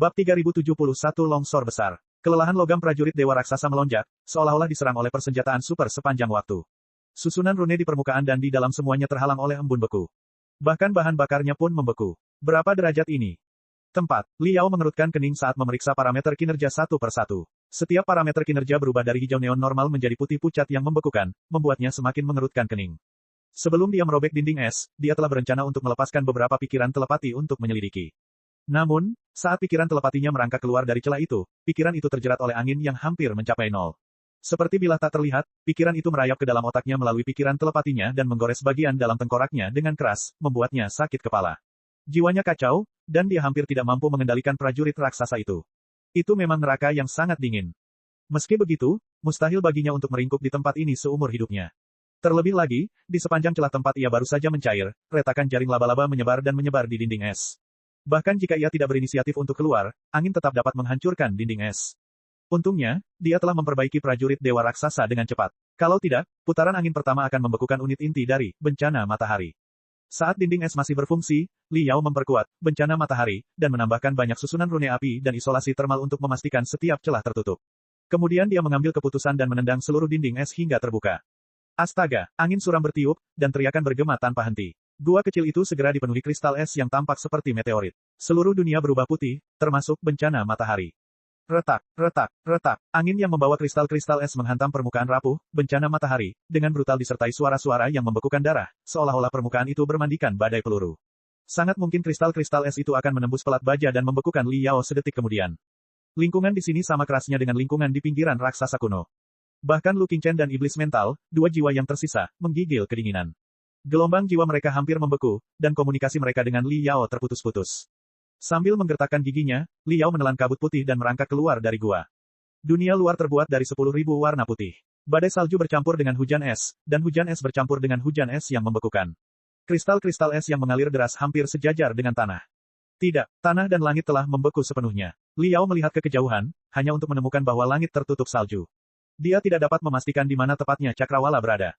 Bab 3071 Longsor Besar. Kelelahan logam prajurit Dewa Raksasa melonjak, seolah-olah diserang oleh persenjataan super sepanjang waktu. Susunan rune di permukaan dan di dalam semuanya terhalang oleh embun beku. Bahkan bahan bakarnya pun membeku. Berapa derajat ini? Tempat. Liao mengerutkan kening saat memeriksa parameter kinerja satu per satu. Setiap parameter kinerja berubah dari hijau neon normal menjadi putih pucat yang membekukan, membuatnya semakin mengerutkan kening. Sebelum dia merobek dinding es, dia telah berencana untuk melepaskan beberapa pikiran telepati untuk menyelidiki. Namun, saat pikiran telepatinya merangkak keluar dari celah itu, pikiran itu terjerat oleh angin yang hampir mencapai nol. Seperti bilah tak terlihat, pikiran itu merayap ke dalam otaknya melalui pikiran telepatinya dan menggores bagian dalam tengkoraknya dengan keras, membuatnya sakit kepala. Jiwanya kacau, dan dia hampir tidak mampu mengendalikan prajurit raksasa itu. Itu memang neraka yang sangat dingin. Meski begitu, mustahil baginya untuk meringkuk di tempat ini seumur hidupnya. Terlebih lagi, di sepanjang celah tempat ia baru saja mencair, retakan jaring laba-laba menyebar dan menyebar di dinding es. Bahkan jika ia tidak berinisiatif untuk keluar, angin tetap dapat menghancurkan dinding es. Untungnya, dia telah memperbaiki prajurit Dewa Raksasa dengan cepat. Kalau tidak, putaran angin pertama akan membekukan unit inti dari bencana matahari. Saat dinding es masih berfungsi, Liao memperkuat bencana matahari, dan menambahkan banyak susunan rune api dan isolasi termal untuk memastikan setiap celah tertutup. Kemudian dia mengambil keputusan dan menendang seluruh dinding es hingga terbuka. Astaga, angin suram bertiup, dan teriakan bergema tanpa henti. Gua kecil itu segera dipenuhi kristal es yang tampak seperti meteorit. Seluruh dunia berubah putih, termasuk bencana matahari. Retak, retak, retak. Angin yang membawa kristal-kristal es menghantam permukaan rapuh, bencana matahari, dengan brutal disertai suara-suara yang membekukan darah, seolah-olah permukaan itu bermandikan badai peluru. Sangat mungkin kristal-kristal es itu akan menembus pelat baja dan membekukan Liao sedetik kemudian. Lingkungan di sini sama kerasnya dengan lingkungan di pinggiran raksasa kuno. Bahkan Lu Qingchen dan Iblis Mental, dua jiwa yang tersisa, menggigil kedinginan. Gelombang jiwa mereka hampir membeku, dan komunikasi mereka dengan Liao terputus-putus. Sambil menggertakkan giginya, Liao menelan kabut putih dan merangkak keluar dari gua. Dunia luar terbuat dari 10.000 warna putih. Badai salju bercampur dengan hujan es, dan hujan es bercampur dengan hujan es yang membekukan. Kristal-kristal es yang mengalir deras hampir sejajar dengan tanah. Tidak, tanah dan langit telah membeku sepenuhnya. Liao melihat ke kejauhan, hanya untuk menemukan bahwa langit tertutup salju. Dia tidak dapat memastikan di mana tepatnya Cakrawala berada.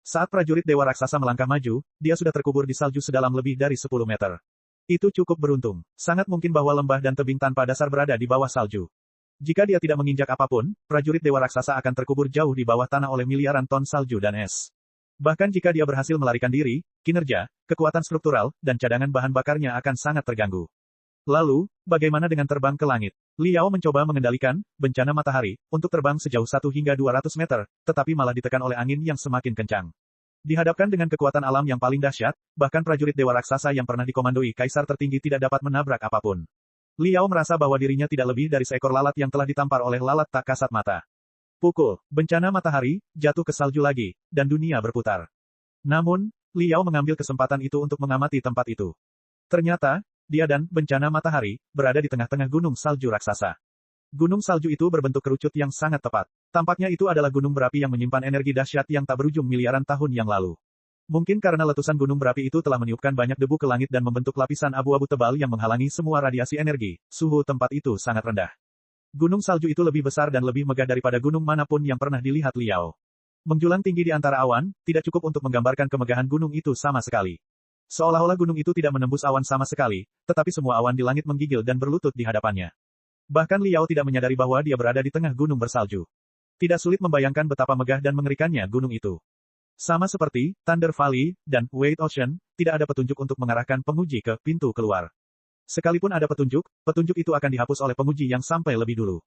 Saat prajurit Dewa Raksasa melangkah maju, dia sudah terkubur di salju sedalam lebih dari 10 meter. Itu cukup beruntung. Sangat mungkin bahwa lembah dan tebing tanpa dasar berada di bawah salju. Jika dia tidak menginjak apapun, prajurit Dewa Raksasa akan terkubur jauh di bawah tanah oleh miliaran ton salju dan es. Bahkan jika dia berhasil melarikan diri, kinerja, kekuatan struktural, dan cadangan bahan bakarnya akan sangat terganggu. Lalu, bagaimana dengan terbang ke langit? Liao mencoba mengendalikan bencana matahari untuk terbang sejauh 1 hingga 200 meter, tetapi malah ditekan oleh angin yang semakin kencang. Dihadapkan dengan kekuatan alam yang paling dahsyat, bahkan prajurit Dewa Raksasa yang pernah dikomandoi Kaisar tertinggi tidak dapat menabrak apapun. Liao merasa bahwa dirinya tidak lebih dari seekor lalat yang telah ditampar oleh lalat tak kasat mata. Pukul, bencana matahari, jatuh ke salju lagi, dan dunia berputar. Namun, Liao mengambil kesempatan itu untuk mengamati tempat itu. Ternyata, dia dan bencana matahari berada di tengah-tengah gunung salju raksasa. Gunung salju itu berbentuk kerucut yang sangat tepat. Tampaknya itu adalah gunung berapi yang menyimpan energi dahsyat yang tak berujung miliaran tahun yang lalu. Mungkin karena letusan gunung berapi itu telah meniupkan banyak debu ke langit dan membentuk lapisan abu-abu tebal yang menghalangi semua radiasi energi, suhu tempat itu sangat rendah. Gunung salju itu lebih besar dan lebih megah daripada gunung manapun yang pernah dilihat Liao. Menjulang tinggi di antara awan, tidak cukup untuk menggambarkan kemegahan gunung itu sama sekali. Seolah-olah gunung itu tidak menembus awan sama sekali, tetapi semua awan di langit menggigil dan berlutut di hadapannya. Bahkan Liao tidak menyadari bahwa dia berada di tengah gunung bersalju. Tidak sulit membayangkan betapa megah dan mengerikannya gunung itu. Sama seperti Thunder Valley dan White Ocean, tidak ada petunjuk untuk mengarahkan penguji ke pintu keluar. Sekalipun ada petunjuk itu akan dihapus oleh penguji yang sampai lebih dulu.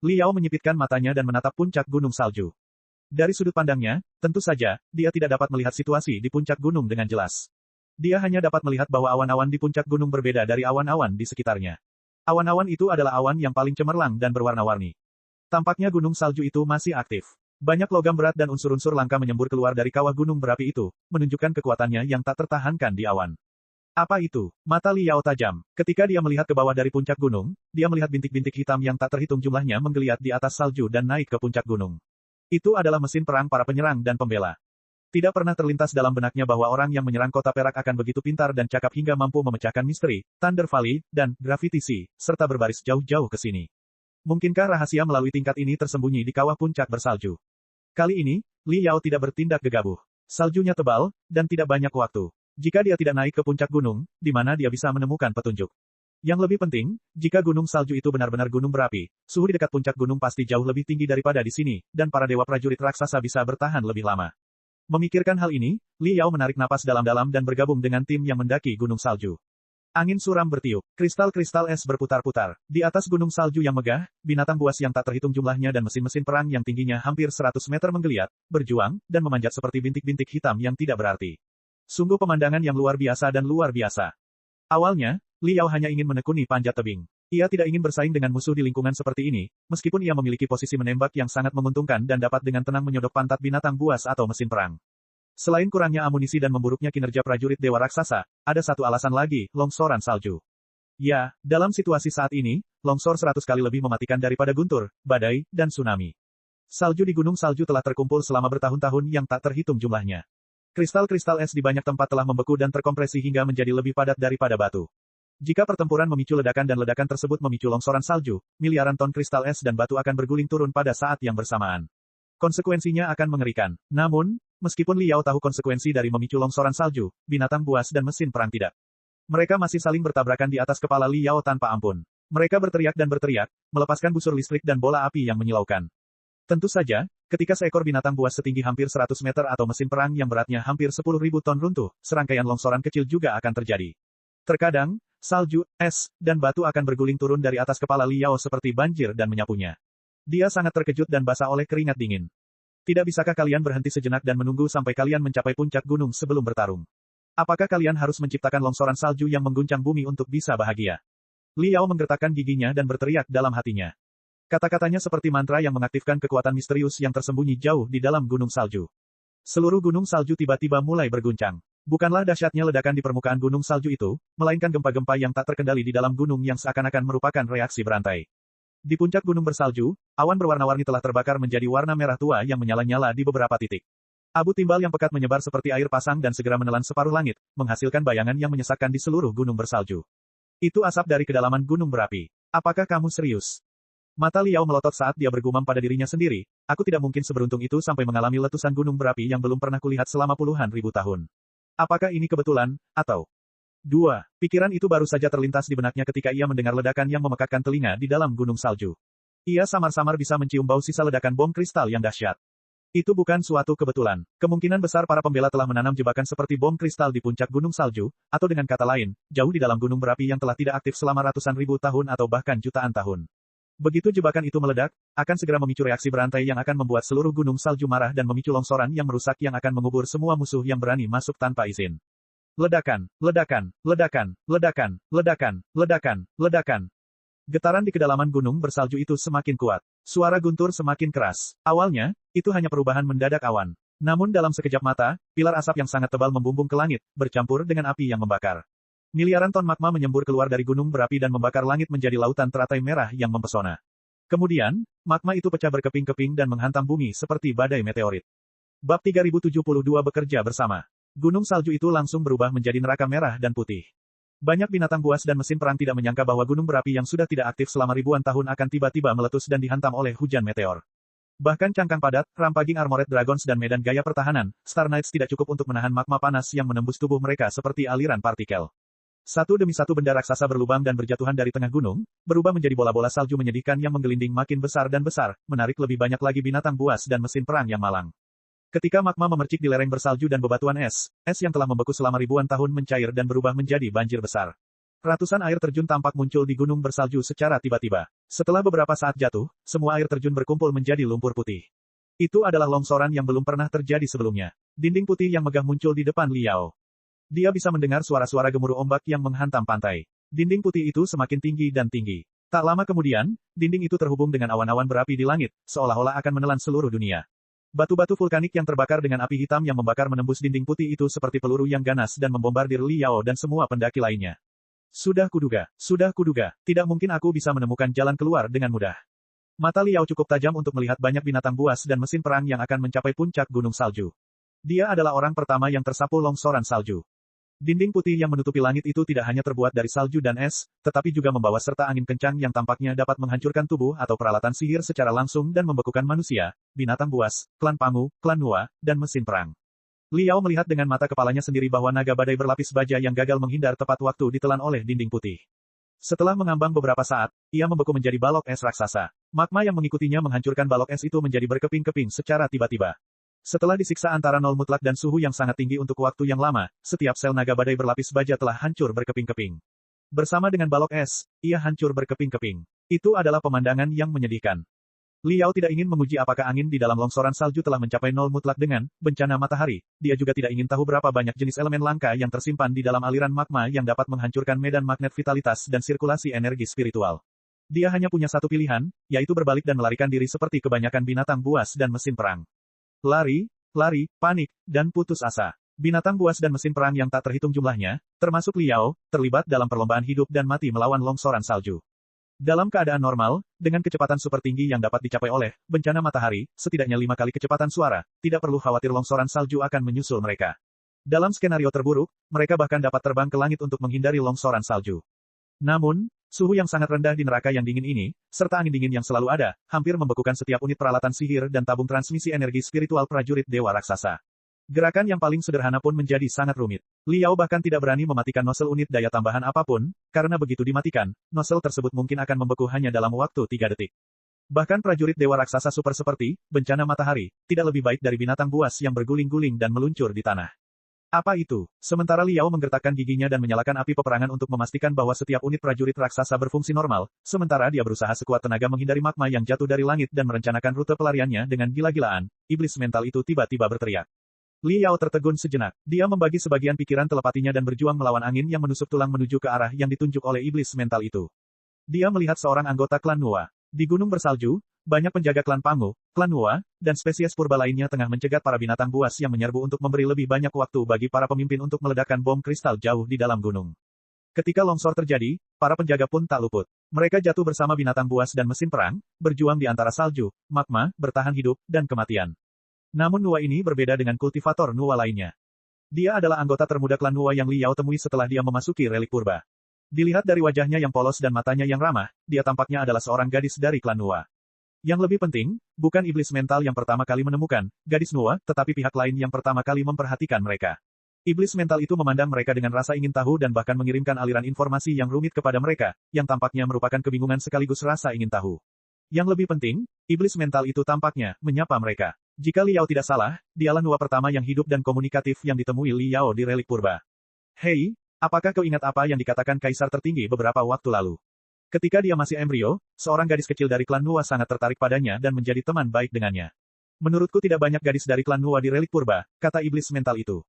Liao menyipitkan matanya dan menatap puncak gunung salju. Dari sudut pandangnya, tentu saja, dia tidak dapat melihat situasi di puncak gunung dengan jelas. Dia hanya dapat melihat bahwa awan-awan di puncak gunung berbeda dari awan-awan di sekitarnya. Awan-awan itu adalah awan yang paling cemerlang dan berwarna-warni. Tampaknya gunung salju itu masih aktif. Banyak logam berat dan unsur-unsur langka menyembur keluar dari kawah gunung berapi itu, menunjukkan kekuatannya yang tak tertahankan di awan. Apa itu? Mata Liao tajam. Ketika dia melihat ke bawah dari puncak gunung, dia melihat bintik-bintik hitam yang tak terhitung jumlahnya menggeliat di atas salju dan naik ke puncak gunung. Itu adalah mesin perang para penyerang dan pembela. Tidak pernah terlintas dalam benaknya bahwa orang yang menyerang kota perak akan begitu pintar dan cakap hingga mampu memecahkan misteri, Thunder Valley, dan Gravity Sea, serta berbaris jauh-jauh ke sini. Mungkinkah rahasia melalui tingkat ini tersembunyi di kawah puncak bersalju? Kali ini, Liao tidak bertindak gegabah. Saljunya tebal, dan tidak banyak waktu. Jika dia tidak naik ke puncak gunung, di mana dia bisa menemukan petunjuk? Yang lebih penting, jika gunung salju itu benar-benar gunung berapi, suhu di dekat puncak gunung pasti jauh lebih tinggi daripada di sini, dan para dewa prajurit raksasa bisa bertahan lebih lama. Memikirkan hal ini, Li Yao menarik napas dalam-dalam dan bergabung dengan tim yang mendaki gunung salju. Angin suram bertiup, kristal-kristal es berputar-putar. Di atas gunung salju yang megah, binatang buas yang tak terhitung jumlahnya dan mesin-mesin perang yang tingginya hampir 100 meter menggeliat, berjuang, dan memanjat seperti bintik-bintik hitam yang tidak berarti. Sungguh pemandangan yang luar biasa dan luar biasa. Awalnya, Li Yao hanya ingin menekuni panjat tebing. Ia tidak ingin bersaing dengan musuh di lingkungan seperti ini, meskipun ia memiliki posisi menembak yang sangat menguntungkan dan dapat dengan tenang menyodok pantat binatang buas atau mesin perang. Selain kurangnya amunisi dan memburuknya kinerja prajurit dewa raksasa, ada satu alasan lagi, longsoran salju. Ya, dalam situasi saat ini, longsor 100 kali lebih mematikan daripada guntur, badai, dan tsunami. Salju di gunung salju telah terkumpul selama bertahun-tahun yang tak terhitung jumlahnya. Kristal-kristal es di banyak tempat telah membeku dan terkompresi hingga menjadi lebih padat daripada batu. Jika pertempuran memicu ledakan dan ledakan tersebut memicu longsoran salju, miliaran ton kristal es dan batu akan berguling turun pada saat yang bersamaan. Konsekuensinya akan mengerikan. Namun, meskipun Li Yao tahu konsekuensi dari memicu longsoran salju, binatang buas dan mesin perang tidak. Mereka masih saling bertabrakan di atas kepala Li Yao tanpa ampun. Mereka berteriak dan berteriak, melepaskan busur listrik dan bola api yang menyilaukan. Tentu saja, ketika seekor binatang buas setinggi hampir 100 meter atau mesin perang yang beratnya hampir 10.000 ton runtuh, serangkaian longsoran kecil juga akan terjadi. Terkadang, salju, es, dan batu akan berguling turun dari atas kepala Li Yao seperti banjir dan menyapunya. Dia sangat terkejut dan basah oleh keringat dingin. Tidak bisakah kalian berhenti sejenak dan menunggu sampai kalian mencapai puncak gunung sebelum bertarung? Apakah kalian harus menciptakan longsoran salju yang mengguncang bumi untuk bisa bahagia? Li Yao menggertakkan giginya dan berteriak dalam hatinya. Kata-katanya seperti mantra yang mengaktifkan kekuatan misterius yang tersembunyi jauh di dalam gunung salju. Seluruh gunung salju tiba-tiba mulai berguncang. Bukanlah dahsyatnya ledakan di permukaan gunung salju itu, melainkan gempa-gempa yang tak terkendali di dalam gunung yang seakan-akan merupakan reaksi berantai. Di puncak gunung bersalju, awan berwarna-warni telah terbakar menjadi warna merah tua yang menyala-nyala di beberapa titik. Abu timbal yang pekat menyebar seperti air pasang dan segera menelan separuh langit, menghasilkan bayangan yang menyesakkan di seluruh gunung bersalju. Itu asap dari kedalaman gunung berapi. Apakah kamu serius? Mata Li Yao melotot saat dia bergumam pada dirinya sendiri, aku tidak mungkin seberuntung itu sampai mengalami letusan gunung berapi yang belum pernah kulihat selama puluhan ribu tahun. Apakah ini kebetulan, atau... 2. Pikiran itu baru saja terlintas di benaknya ketika ia mendengar ledakan yang memekakkan telinga di dalam gunung salju. Ia samar-samar bisa mencium bau sisa ledakan bom kristal yang dahsyat. Itu bukan suatu kebetulan. Kemungkinan besar para pembela telah menanam jebakan seperti bom kristal di puncak gunung salju, atau dengan kata lain, jauh di dalam gunung berapi yang telah tidak aktif selama ratusan ribu tahun atau bahkan jutaan tahun. Begitu jebakan itu meledak, akan segera memicu reaksi berantai yang akan membuat seluruh gunung salju marah dan memicu longsoran yang merusak yang akan mengubur semua musuh yang berani masuk tanpa izin. Ledakan, ledakan, ledakan, ledakan, ledakan, ledakan, ledakan. Getaran di kedalaman gunung bersalju itu semakin kuat. Suara guntur semakin keras. Awalnya, itu hanya perubahan mendadak awan. Namun dalam sekejap mata, pilar asap yang sangat tebal membumbung ke langit, bercampur dengan api yang membakar. Miliaran ton magma menyembur keluar dari gunung berapi dan membakar langit menjadi lautan teratai merah yang mempesona. Kemudian, magma itu pecah berkeping-keping dan menghantam bumi seperti badai meteorit. Bab 3072 bekerja bersama. Gunung salju itu langsung berubah menjadi neraka merah dan putih. Banyak binatang buas dan mesin perang tidak menyangka bahwa gunung berapi yang sudah tidak aktif selama ribuan tahun akan tiba-tiba meletus dan dihantam oleh hujan meteor. Bahkan cangkang padat, rampaging armored dragons dan medan gaya pertahanan, Star Knights tidak cukup untuk menahan magma panas yang menembus tubuh mereka seperti aliran partikel. Satu demi satu benda raksasa berlubang dan berjatuhan dari tengah gunung, berubah menjadi bola-bola salju menyedihkan yang menggelinding makin besar dan besar, menarik lebih banyak lagi binatang buas dan mesin perang yang malang. Ketika magma memercik di lereng bersalju dan bebatuan es yang telah membeku selama ribuan tahun mencair dan berubah menjadi banjir besar. Ratusan air terjun tampak muncul di gunung bersalju secara tiba-tiba. Setelah beberapa saat jatuh, semua air terjun berkumpul menjadi lumpur putih. Itu adalah longsoran yang belum pernah terjadi sebelumnya. Dinding putih yang megah muncul di depan Li Yao. Dia bisa mendengar suara-suara gemuruh ombak yang menghantam pantai. Dinding putih itu semakin tinggi dan tinggi. Tak lama kemudian, dinding itu terhubung dengan awan-awan berapi di langit, seolah-olah akan menelan seluruh dunia. Batu-batu vulkanik yang terbakar dengan api hitam yang membakar menembus dinding putih itu seperti peluru yang ganas dan membombardir Li Yao dan semua pendaki lainnya. Sudah kuduga, tidak mungkin aku bisa menemukan jalan keluar dengan mudah. Mata Li Yao cukup tajam untuk melihat banyak binatang buas dan mesin perang yang akan mencapai puncak gunung salju. Dia adalah orang pertama yang tersapu longsoran salju. Dinding putih yang menutupi langit itu tidak hanya terbuat dari salju dan es, tetapi juga membawa serta angin kencang yang tampaknya dapat menghancurkan tubuh atau peralatan sihir secara langsung dan membekukan manusia, binatang buas, klan Pangu, klan Nua, dan mesin perang. Li Yao melihat dengan mata kepalanya sendiri bahwa naga badai berlapis baja yang gagal menghindar tepat waktu ditelan oleh dinding putih. Setelah mengambang beberapa saat, ia membeku menjadi balok es raksasa. Magma yang mengikutinya menghancurkan balok es itu menjadi berkeping-keping secara tiba-tiba. Setelah disiksa antara nol mutlak dan suhu yang sangat tinggi untuk waktu yang lama, setiap sel naga badai berlapis baja telah hancur berkeping-keping. Bersama dengan balok es, ia hancur berkeping-keping. Itu adalah pemandangan yang menyedihkan. Liao tidak ingin menguji apakah angin di dalam longsoran salju telah mencapai nol mutlak dengan bencana matahari. Dia juga tidak ingin tahu berapa banyak jenis elemen langka yang tersimpan di dalam aliran magma yang dapat menghancurkan medan magnet vitalitas dan sirkulasi energi spiritual. Dia hanya punya satu pilihan, yaitu berbalik dan melarikan diri seperti kebanyakan binatang buas dan mesin perang. Lari, panik, dan putus asa. Binatang buas dan mesin perang yang tak terhitung jumlahnya, termasuk Liao, terlibat dalam perlombaan hidup dan mati melawan longsoran salju. Dalam keadaan normal, dengan kecepatan super tinggi yang dapat dicapai oleh bencana matahari, setidaknya 5 kali kecepatan suara, tidak perlu khawatir longsoran salju akan menyusul mereka. Dalam skenario terburuk, mereka bahkan dapat terbang ke langit untuk menghindari longsoran salju. Namun, suhu yang sangat rendah di neraka yang dingin ini, serta angin dingin yang selalu ada, hampir membekukan setiap unit peralatan sihir dan tabung transmisi energi spiritual prajurit dewa raksasa. Gerakan yang paling sederhana pun menjadi sangat rumit. Liao bahkan tidak berani mematikan nozzle unit daya tambahan apapun, karena begitu dimatikan, nozzle tersebut mungkin akan membeku hanya dalam waktu 3 detik. Bahkan prajurit dewa raksasa super seperti bencana matahari, tidak lebih baik dari binatang buas yang berguling-guling dan meluncur di tanah. Apa itu? Sementara Liao menggertakkan giginya dan menyalakan api peperangan untuk memastikan bahwa setiap unit prajurit raksasa berfungsi normal, sementara dia berusaha sekuat tenaga menghindari magma yang jatuh dari langit dan merencanakan rute pelariannya dengan gila-gilaan, iblis mental itu tiba-tiba berteriak. Liao tertegun sejenak. Dia membagi sebagian pikiran telepatinya dan berjuang melawan angin yang menusuk tulang menuju ke arah yang ditunjuk oleh iblis mental itu. Dia melihat seorang anggota klan Nuwa. Di gunung bersalju, banyak penjaga klan Pangu, klan Nuwa, dan spesies purba lainnya tengah mencegat para binatang buas yang menyerbu untuk memberi lebih banyak waktu bagi para pemimpin untuk meledakkan bom kristal jauh di dalam gunung. Ketika longsor terjadi, para penjaga pun tak luput. Mereka jatuh bersama binatang buas dan mesin perang, berjuang di antara salju, magma, bertahan hidup, dan kematian. Namun Nuwa ini berbeda dengan kultivator Nuwa lainnya. Dia adalah anggota termuda klan Nuwa yang Liao temui setelah dia memasuki relik purba. Dilihat dari wajahnya yang polos dan matanya yang ramah, dia tampaknya adalah seorang gadis dari klan Nuwa. Yang lebih penting, bukan iblis mental yang pertama kali menemukan gadis Nuwa, tetapi pihak lain yang pertama kali memperhatikan mereka. Iblis mental itu memandang mereka dengan rasa ingin tahu dan bahkan mengirimkan aliran informasi yang rumit kepada mereka, yang tampaknya merupakan kebingungan sekaligus rasa ingin tahu. Yang lebih penting, iblis mental itu tampaknya menyapa mereka. Jika Liao tidak salah, dialah Nuwa pertama yang hidup dan komunikatif yang ditemui Liao di relik purba. Hei, apakah kau ingat apa yang dikatakan Kaisar tertinggi beberapa waktu lalu? Ketika dia masih embrio, seorang gadis kecil dari klan Nuwa sangat tertarik padanya dan menjadi teman baik dengannya. Menurutku tidak banyak gadis dari klan Nuwa di relik purba, kata iblis mental itu.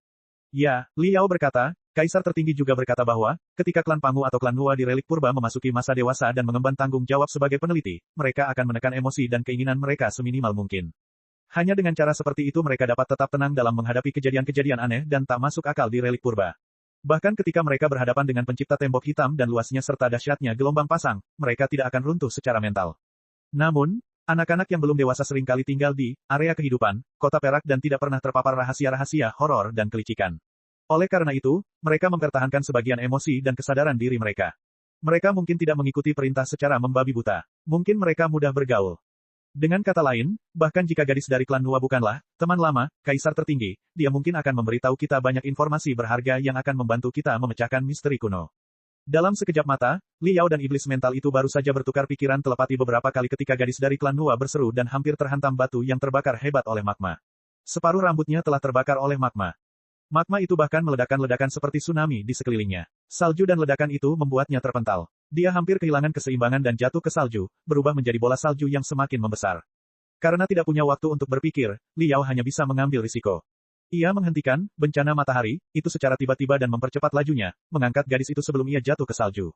Ya, Liao berkata, Kaisar tertinggi juga berkata bahwa, ketika klan Pangu atau klan Nuwa di relik purba memasuki masa dewasa dan mengemban tanggung jawab sebagai peneliti, mereka akan menekan emosi dan keinginan mereka seminimal mungkin. Hanya dengan cara seperti itu mereka dapat tetap tenang dalam menghadapi kejadian-kejadian aneh dan tak masuk akal di relik purba. Bahkan ketika mereka berhadapan dengan pencipta tembok hitam dan luasnya serta dahsyatnya gelombang pasang, mereka tidak akan runtuh secara mental. Namun, anak-anak yang belum dewasa seringkali tinggal di area kehidupan, kota perak dan tidak pernah terpapar rahasia-rahasia horor dan kelicikan. Oleh karena itu, mereka mempertahankan sebagian emosi dan kesadaran diri mereka. Mereka mungkin tidak mengikuti perintah secara membabi buta. Mungkin mereka mudah bergaul. Dengan kata lain, bahkan jika gadis dari klan Nuwa bukanlah teman lama, Kaisar tertinggi, dia mungkin akan memberitahu kita banyak informasi berharga yang akan membantu kita memecahkan misteri kuno. Dalam sekejap mata, Liao dan iblis mental itu baru saja bertukar pikiran telepati beberapa kali ketika gadis dari klan Nuwa berseru dan hampir terhantam batu yang terbakar hebat oleh magma. Separuh rambutnya telah terbakar oleh magma. Magma itu bahkan meledakkan ledakan seperti tsunami di sekelilingnya. Salju dan ledakan itu membuatnya terpental. Dia hampir kehilangan keseimbangan dan jatuh ke salju, berubah menjadi bola salju yang semakin membesar. Karena tidak punya waktu untuk berpikir, Liao hanya bisa mengambil risiko. Ia menghentikan bencana matahari, itu secara tiba-tiba dan mempercepat lajunya, mengangkat gadis itu sebelum ia jatuh ke salju.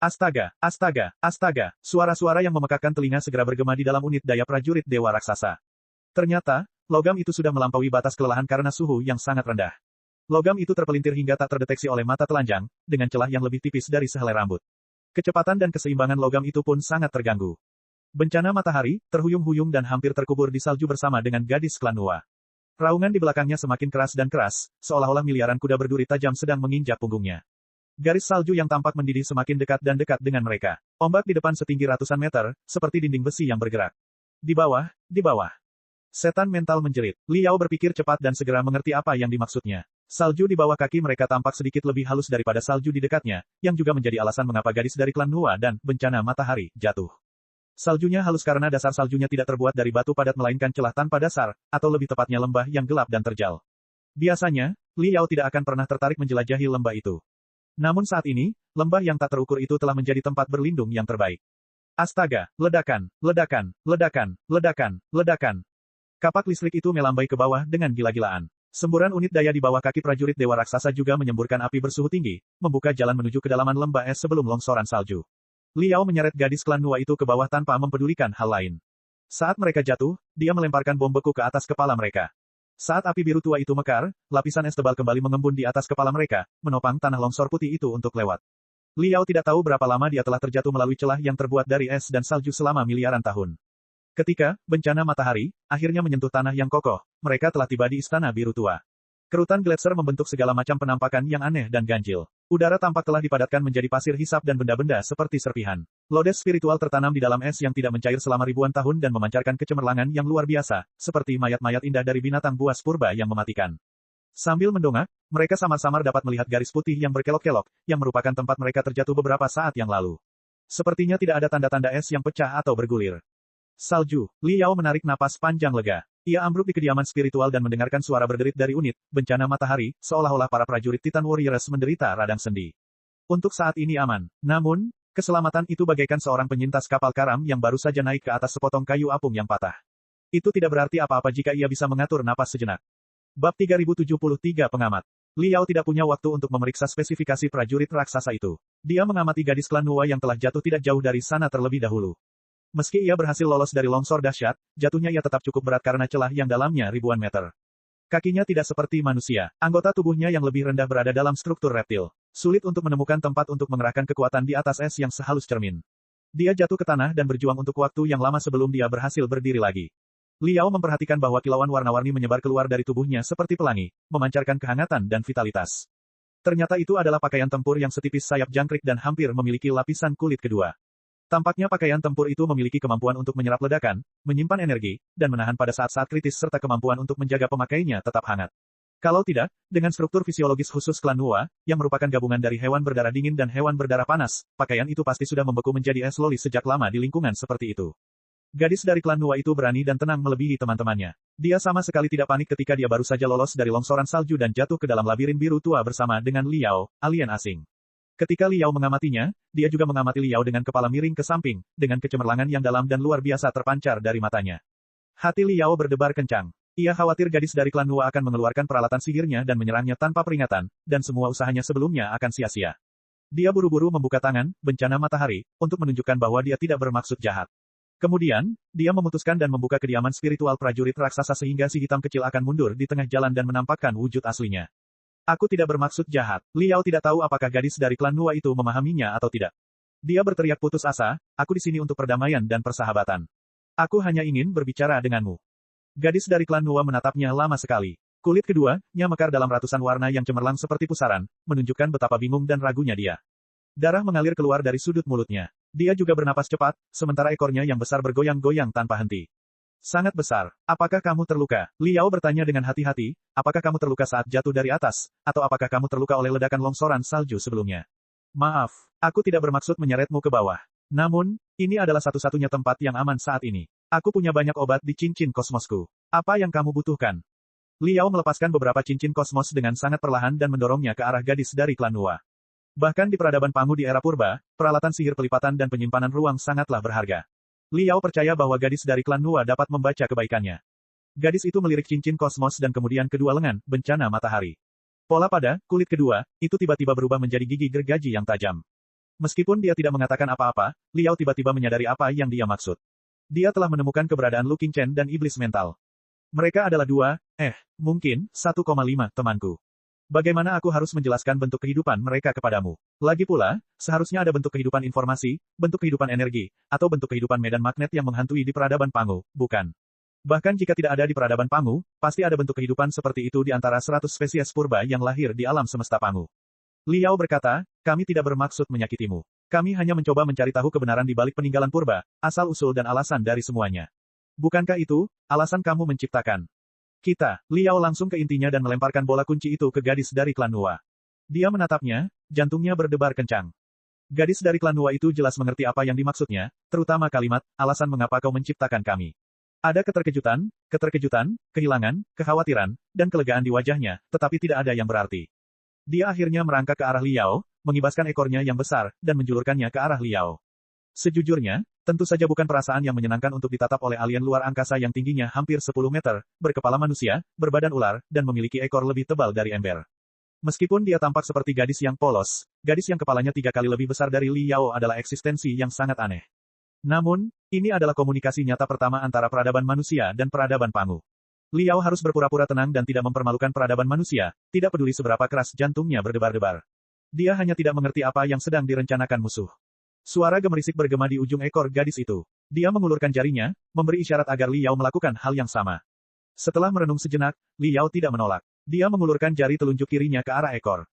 Astaga, astaga, astaga, suara-suara yang memekakkan telinga segera bergema di dalam unit daya prajurit dewa raksasa. Ternyata, logam itu sudah melampaui batas kelelahan karena suhu yang sangat rendah. Logam itu terpelintir hingga tak terdeteksi oleh mata telanjang, dengan celah yang lebih tipis dari sehelai rambut. Kecepatan dan keseimbangan logam itu pun sangat terganggu. Bencana matahari, terhuyung-huyung dan hampir terkubur di salju bersama dengan gadis klan Nuwa. Raungan di belakangnya semakin keras dan keras, seolah-olah miliaran kuda berduri tajam sedang menginjak punggungnya. Garis salju yang tampak mendidih semakin dekat dan dekat dengan mereka. Ombak di depan setinggi ratusan meter, seperti dinding besi yang bergerak. Di bawah. Setan mental menjerit. Liao berpikir cepat dan segera mengerti apa yang dimaksudnya. Salju di bawah kaki mereka tampak sedikit lebih halus daripada salju di dekatnya, yang juga menjadi alasan mengapa gadis dari klan Nua dan bencana matahari jatuh. Saljunya halus karena dasar saljunya tidak terbuat dari batu padat melainkan celah tanpa dasar, atau lebih tepatnya lembah yang gelap dan terjal. Biasanya, Li Yao tidak akan pernah tertarik menjelajahi lembah itu. Namun saat ini, lembah yang tak terukur itu telah menjadi tempat berlindung yang terbaik. Astaga, ledakan, ledakan, ledakan, ledakan, ledakan. Kapak listrik itu melambai ke bawah dengan gila-gilaan. Semburan unit daya di bawah kaki prajurit Dewa Raksasa juga menyemburkan api bersuhu tinggi, membuka jalan menuju kedalaman lembah es sebelum longsoran salju. Li Yao menyeret gadis klan Nua itu ke bawah tanpa mempedulikan hal lain. Saat mereka jatuh, dia melemparkan bom beku ke atas kepala mereka. Saat api biru tua itu mekar, lapisan es tebal kembali mengembun di atas kepala mereka, menopang tanah longsor putih itu untuk lewat. Li Yao tidak tahu berapa lama dia telah terjatuh melalui celah yang terbuat dari es dan salju selama miliaran tahun. Ketika bencana matahari akhirnya menyentuh tanah yang kokoh, mereka telah tiba di istana biru tua. Kerutan gletser membentuk segala macam penampakan yang aneh dan ganjil. Udara tampak telah dipadatkan menjadi pasir hisap dan benda-benda seperti serpihan. Lodes spiritual tertanam di dalam es yang tidak mencair selama ribuan tahun dan memancarkan kecemerlangan yang luar biasa, seperti mayat-mayat indah dari binatang buas purba yang mematikan. Sambil mendongak, mereka samar-samar dapat melihat garis putih yang berkelok-kelok, yang merupakan tempat mereka terjatuh beberapa saat yang lalu. Sepertinya tidak ada tanda-tanda es yang pecah atau bergulir. Salju, Li Yao menarik napas panjang lega. Ia ambruk di kediaman spiritual dan mendengarkan suara berderit dari unit bencana matahari, seolah-olah para prajurit Titan Warriors menderita radang sendi. Untuk saat ini aman. Namun, keselamatan itu bagaikan seorang penyintas kapal karam yang baru saja naik ke atas sepotong kayu apung yang patah. Itu tidak berarti apa-apa jika ia bisa mengatur napas sejenak. Bab 3073 Pengamat. Li Yao tidak punya waktu untuk memeriksa spesifikasi prajurit raksasa itu. Dia mengamati gadis klan Nua yang telah jatuh tidak jauh dari sana terlebih dahulu. Meski ia berhasil lolos dari longsor dahsyat, jatuhnya ia tetap cukup berat karena celah yang dalamnya ribuan meter. Kakinya tidak seperti manusia. Anggota tubuhnya yang lebih rendah berada dalam struktur reptil. Sulit untuk menemukan tempat untuk mengerahkan kekuatan di atas es yang sehalus cermin. Dia jatuh ke tanah dan berjuang untuk waktu yang lama sebelum dia berhasil berdiri lagi. Li Yao memperhatikan bahwa kilauan warna-warni menyebar keluar dari tubuhnya seperti pelangi, memancarkan kehangatan dan vitalitas. Ternyata itu adalah pakaian tempur yang setipis sayap jangkrik dan hampir memiliki lapisan kulit kedua. Tampaknya pakaian tempur itu memiliki kemampuan untuk menyerap ledakan, menyimpan energi, dan menahan pada saat-saat kritis serta kemampuan untuk menjaga pemakainya tetap hangat. Kalau tidak, dengan struktur fisiologis khusus klan Nua, yang merupakan gabungan dari hewan berdarah dingin dan hewan berdarah panas, pakaian itu pasti sudah membeku menjadi es loli sejak lama di lingkungan seperti itu. Gadis dari klan Nua itu berani dan tenang melebihi teman-temannya. Dia sama sekali tidak panik ketika dia baru saja lolos dari longsoran salju dan jatuh ke dalam labirin biru tua bersama dengan Li Yao, alien asing. Ketika Li Yao mengamatinya, dia juga mengamati Li Yao dengan kepala miring ke samping, dengan kecemerlangan yang dalam dan luar biasa terpancar dari matanya. Hati Li Yao berdebar kencang. Ia khawatir gadis dari klan Nua akan mengeluarkan peralatan sihirnya dan menyerangnya tanpa peringatan, dan semua usahanya sebelumnya akan sia-sia. Dia buru-buru membuka tangan, bencana matahari, untuk menunjukkan bahwa dia tidak bermaksud jahat. Kemudian, dia memutuskan dan membuka kediaman spiritual prajurit raksasa sehingga si hitam kecil akan mundur di tengah jalan dan menampakkan wujud aslinya. Aku tidak bermaksud jahat. Li Yao tidak tahu apakah gadis dari klan Nua itu memahaminya atau tidak. Dia berteriak putus asa, aku di sini untuk perdamaian dan persahabatan. Aku hanya ingin berbicara denganmu. Gadis dari klan Nua menatapnya lama sekali. Kulit keduanya mekar dalam ratusan warna yang cemerlang seperti pusaran, menunjukkan betapa bingung dan ragunya dia. Darah mengalir keluar dari sudut mulutnya. Dia juga bernapas cepat, sementara ekornya yang besar bergoyang-goyang tanpa henti. Sangat besar. Apakah kamu terluka? Li Yao bertanya dengan hati-hati, apakah kamu terluka saat jatuh dari atas, atau apakah kamu terluka oleh ledakan longsoran salju sebelumnya? Maaf, aku tidak bermaksud menyeretmu ke bawah. Namun, ini adalah satu-satunya tempat yang aman saat ini. Aku punya banyak obat di cincin kosmosku. Apa yang kamu butuhkan? Li Yao melepaskan beberapa cincin kosmos dengan sangat perlahan dan mendorongnya ke arah gadis dari klan Nua. Bahkan di peradaban Pangu di era purba, peralatan sihir pelipatan dan penyimpanan ruang sangatlah berharga. Li Yao percaya bahwa gadis dari klan Nua dapat membaca kebaikannya. Gadis itu melirik cincin kosmos dan kemudian kedua lengan, bencana matahari. Pola pada kulit kedua, itu tiba-tiba berubah menjadi gigi gergaji yang tajam. Meskipun dia tidak mengatakan apa-apa, Li Yao tiba-tiba menyadari apa yang dia maksud. Dia telah menemukan keberadaan Lu Qingchen dan iblis mental. Mereka adalah mungkin, 1,5 temanku. Bagaimana aku harus menjelaskan bentuk kehidupan mereka kepadamu? Lagi pula, seharusnya ada bentuk kehidupan informasi, bentuk kehidupan energi, atau bentuk kehidupan medan magnet yang menghantui di peradaban Pangu, bukan? Bahkan jika tidak ada di peradaban Pangu, pasti ada bentuk kehidupan seperti itu di antara 100 spesies purba yang lahir di alam semesta Pangu. Li Yao berkata, kami tidak bermaksud menyakitimu. Kami hanya mencoba mencari tahu kebenaran di balik peninggalan purba, asal-usul dan alasan dari semuanya. Bukankah itu alasan kamu menciptakan Kita, Liao langsung ke intinya dan melemparkan bola kunci itu ke gadis dari klan Nuwa. Dia menatapnya, jantungnya berdebar kencang. Gadis dari klan Nuwa itu jelas mengerti apa yang dimaksudnya, terutama kalimat, alasan mengapa kau menciptakan kami. Ada keterkejutan, kehilangan, kekhawatiran, dan kelegaan di wajahnya, tetapi tidak ada yang berarti. Dia akhirnya merangkak ke arah Liao, mengibaskan ekornya yang besar, dan menjulurkannya ke arah Liao. Sejujurnya, tentu saja bukan perasaan yang menyenangkan untuk ditatap oleh alien luar angkasa yang tingginya hampir 10 meter, berkepala manusia, berbadan ular, dan memiliki ekor lebih tebal dari ember. Meskipun dia tampak seperti gadis yang polos, gadis yang kepalanya 3 kali lebih besar dari Liao adalah eksistensi yang sangat aneh. Namun, ini adalah komunikasi nyata pertama antara peradaban manusia dan peradaban Pangu. Liao harus berpura-pura tenang dan tidak mempermalukan peradaban manusia, tidak peduli seberapa keras jantungnya berdebar-debar. Dia hanya tidak mengerti apa yang sedang direncanakan musuh. Suara gemerisik bergema di ujung ekor gadis itu. Dia mengulurkan jarinya, memberi isyarat agar Liao melakukan hal yang sama. Setelah merenung sejenak, Liao tidak menolak. Dia mengulurkan jari telunjuk kirinya ke arah ekor.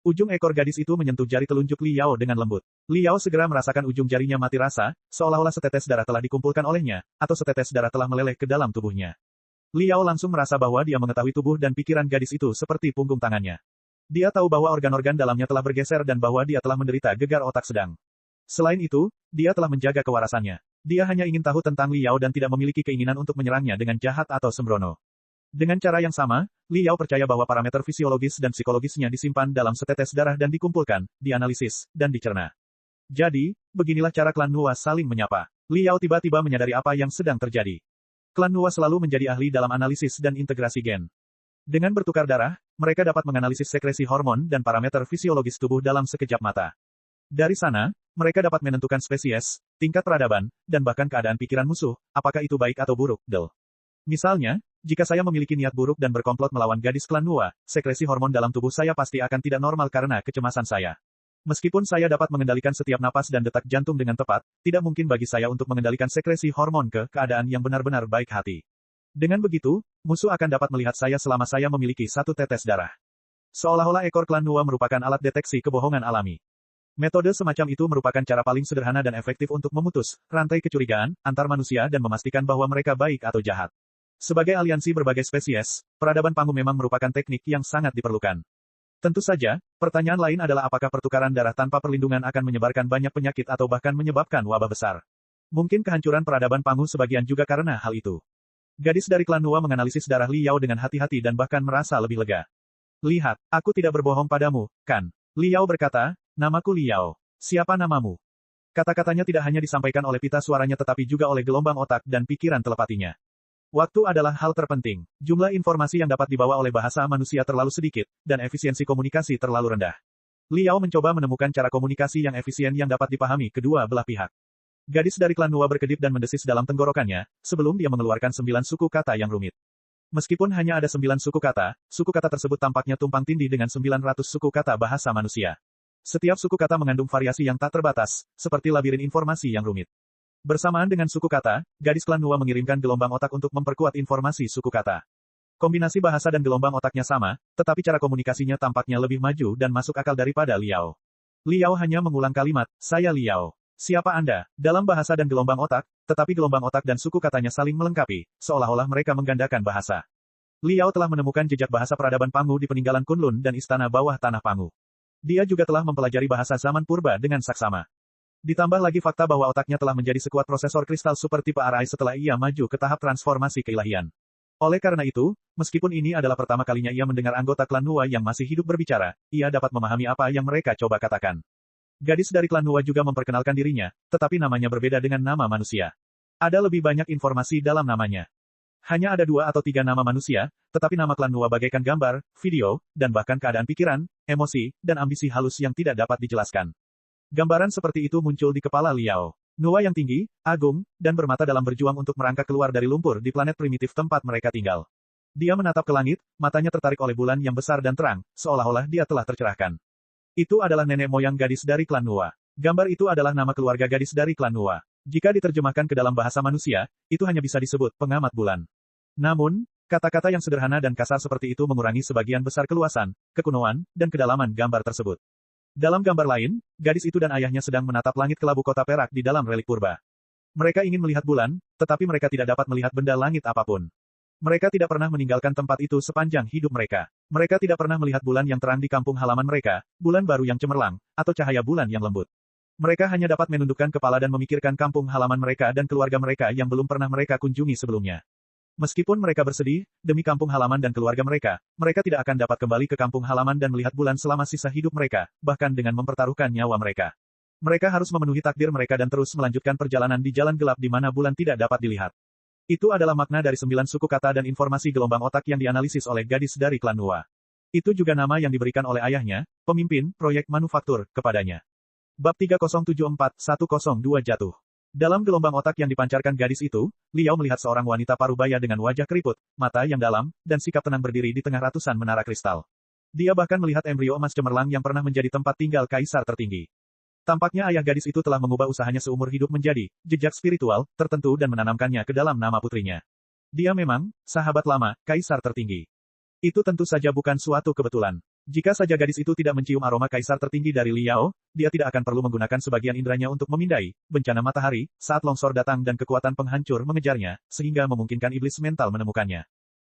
Ujung ekor gadis itu menyentuh jari telunjuk Liao dengan lembut. Liao segera merasakan ujung jarinya mati rasa, seolah-olah setetes darah telah dikumpulkan olehnya, atau setetes darah telah meleleh ke dalam tubuhnya. Liao langsung merasa bahwa dia mengetahui tubuh dan pikiran gadis itu seperti punggung tangannya. Dia tahu bahwa organ-organ dalamnya telah bergeser dan bahwa dia telah menderita gegar otak sedang. Selain itu, dia telah menjaga kewarasannya. Dia hanya ingin tahu tentang Liao dan tidak memiliki keinginan untuk menyerangnya dengan jahat atau sembrono. Dengan cara yang sama, Liao percaya bahwa parameter fisiologis dan psikologisnya disimpan dalam setetes darah dan dikumpulkan, dianalisis, dan dicerna. Jadi, beginilah cara klan Nuwa saling menyapa. Liao tiba-tiba menyadari apa yang sedang terjadi. Klan Nuwa selalu menjadi ahli dalam analisis dan integrasi gen. Dengan bertukar darah, mereka dapat menganalisis sekresi hormon dan parameter fisiologis tubuh dalam sekejap mata. Dari sana, mereka dapat menentukan spesies, tingkat peradaban, dan bahkan keadaan pikiran musuh, apakah itu baik atau buruk, Misalnya, jika saya memiliki niat buruk dan berkomplot melawan gadis klan Nuwa, sekresi hormon dalam tubuh saya pasti akan tidak normal karena kecemasan saya. Meskipun saya dapat mengendalikan setiap napas dan detak jantung dengan tepat, tidak mungkin bagi saya untuk mengendalikan sekresi hormon ke keadaan yang benar-benar baik hati. Dengan begitu, musuh akan dapat melihat saya selama saya memiliki satu tetes darah. Seolah-olah ekor klan Nuwa merupakan alat deteksi kebohongan alami. Metode semacam itu merupakan cara paling sederhana dan efektif untuk memutus rantai kecurigaan antar manusia dan memastikan bahwa mereka baik atau jahat. Sebagai aliansi berbagai spesies, peradaban Pangu memang merupakan teknik yang sangat diperlukan. Tentu saja, pertanyaan lain adalah apakah pertukaran darah tanpa perlindungan akan menyebarkan banyak penyakit atau bahkan menyebabkan wabah besar. Mungkin kehancuran peradaban Pangu sebagian juga karena hal itu. Gadis dari klan Nuwa menganalisis darah Liao dengan hati-hati dan bahkan merasa lebih lega. Lihat, aku tidak berbohong padamu, kan? Liao berkata, namaku Liao. Siapa namamu? Kata-katanya tidak hanya disampaikan oleh pita suaranya tetapi juga oleh gelombang otak dan pikiran telepatinya. Waktu adalah hal terpenting. Jumlah informasi yang dapat dibawa oleh bahasa manusia terlalu sedikit, dan efisiensi komunikasi terlalu rendah. Liao mencoba menemukan cara komunikasi yang efisien yang dapat dipahami kedua belah pihak. Gadis dari klan Nuwa berkedip dan mendesis dalam tenggorokannya, sebelum dia mengeluarkan 9 suku kata yang rumit. Meskipun hanya ada 9 suku kata tersebut tampaknya tumpang tindih dengan 900 suku kata bahasa manusia. Setiap suku kata mengandung variasi yang tak terbatas, seperti labirin informasi yang rumit. Bersamaan dengan suku kata, gadis klan Nuwa mengirimkan gelombang otak untuk memperkuat informasi suku kata. Kombinasi bahasa dan gelombang otaknya sama, tetapi cara komunikasinya tampaknya lebih maju dan masuk akal daripada Liao. Liao hanya mengulang kalimat, saya Liao. Siapa Anda? Dalam bahasa dan gelombang otak, tetapi gelombang otak dan suku katanya saling melengkapi, seolah-olah mereka menggandakan bahasa. Liao telah menemukan jejak bahasa peradaban Pangu di peninggalan Kunlun dan istana bawah tanah Pangu. Dia juga telah mempelajari bahasa zaman purba dengan saksama. Ditambah lagi fakta bahwa otaknya telah menjadi sekuat prosesor kristal super tipe Arai setelah ia maju ke tahap transformasi keilahian. Oleh karena itu, meskipun ini adalah pertama kalinya ia mendengar anggota klan Nuwa yang masih hidup berbicara, ia dapat memahami apa yang mereka coba katakan. Gadis dari klan Nuwa juga memperkenalkan dirinya, tetapi namanya berbeda dengan nama manusia. Ada lebih banyak informasi dalam namanya. Hanya ada 2 atau 3 nama manusia, tetapi nama klan Nuwa bagaikan gambar, video, dan bahkan keadaan pikiran, emosi, dan ambisi halus yang tidak dapat dijelaskan. Gambaran seperti itu muncul di kepala Liao. Nuwa yang tinggi, agung, dan bermata dalam berjuang untuk merangkak keluar dari lumpur di planet primitif tempat mereka tinggal. Dia menatap ke langit, matanya tertarik oleh bulan yang besar dan terang, seolah-olah dia telah tercerahkan. Itu adalah nenek moyang gadis dari klan Nuwa. Gambar itu adalah nama keluarga gadis dari klan Nuwa. Jika diterjemahkan ke dalam bahasa manusia, itu hanya bisa disebut pengamat bulan. Namun, kata-kata yang sederhana dan kasar seperti itu mengurangi sebagian besar keluasan, kekunoan, dan kedalaman gambar tersebut. Dalam gambar lain, gadis itu dan ayahnya sedang menatap langit kelabu kota perak di dalam relik purba. Mereka ingin melihat bulan, tetapi mereka tidak dapat melihat benda langit apapun. Mereka tidak pernah meninggalkan tempat itu sepanjang hidup mereka. Mereka tidak pernah melihat bulan yang terang di kampung halaman mereka, bulan baru yang cemerlang, atau cahaya bulan yang lembut. Mereka hanya dapat menundukkan kepala dan memikirkan kampung halaman mereka dan keluarga mereka yang belum pernah mereka kunjungi sebelumnya. Meskipun mereka bersedih, demi kampung halaman dan keluarga mereka, mereka tidak akan dapat kembali ke kampung halaman dan melihat bulan selama sisa hidup mereka, bahkan dengan mempertaruhkan nyawa mereka. Mereka harus memenuhi takdir mereka dan terus melanjutkan perjalanan di jalan gelap di mana bulan tidak dapat dilihat. Itu adalah makna dari 9 suku kata dan informasi gelombang otak yang dianalisis oleh gadis dari klan Nuwa. Itu juga nama yang diberikan oleh ayahnya, pemimpin proyek manufaktur, kepadanya. Bab 3074-102 jatuh. Dalam gelombang otak yang dipancarkan gadis itu, Liao melihat seorang wanita parubaya dengan wajah keriput, mata yang dalam, dan sikap tenang berdiri di tengah ratusan menara kristal. Dia bahkan melihat embrio emas cemerlang yang pernah menjadi tempat tinggal kaisar tertinggi. Tampaknya ayah gadis itu telah mengubah usahanya seumur hidup menjadi jejak spiritual tertentu dan menanamkannya ke dalam nama putrinya. Dia memang sahabat lama, kaisar tertinggi. Itu tentu saja bukan suatu kebetulan. Jika saja gadis itu tidak mencium aroma kaisar tertinggi dari Liao, dia tidak akan perlu menggunakan sebagian inderanya untuk memindai bencana matahari saat longsor datang dan kekuatan penghancur mengejarnya, sehingga memungkinkan iblis mental menemukannya.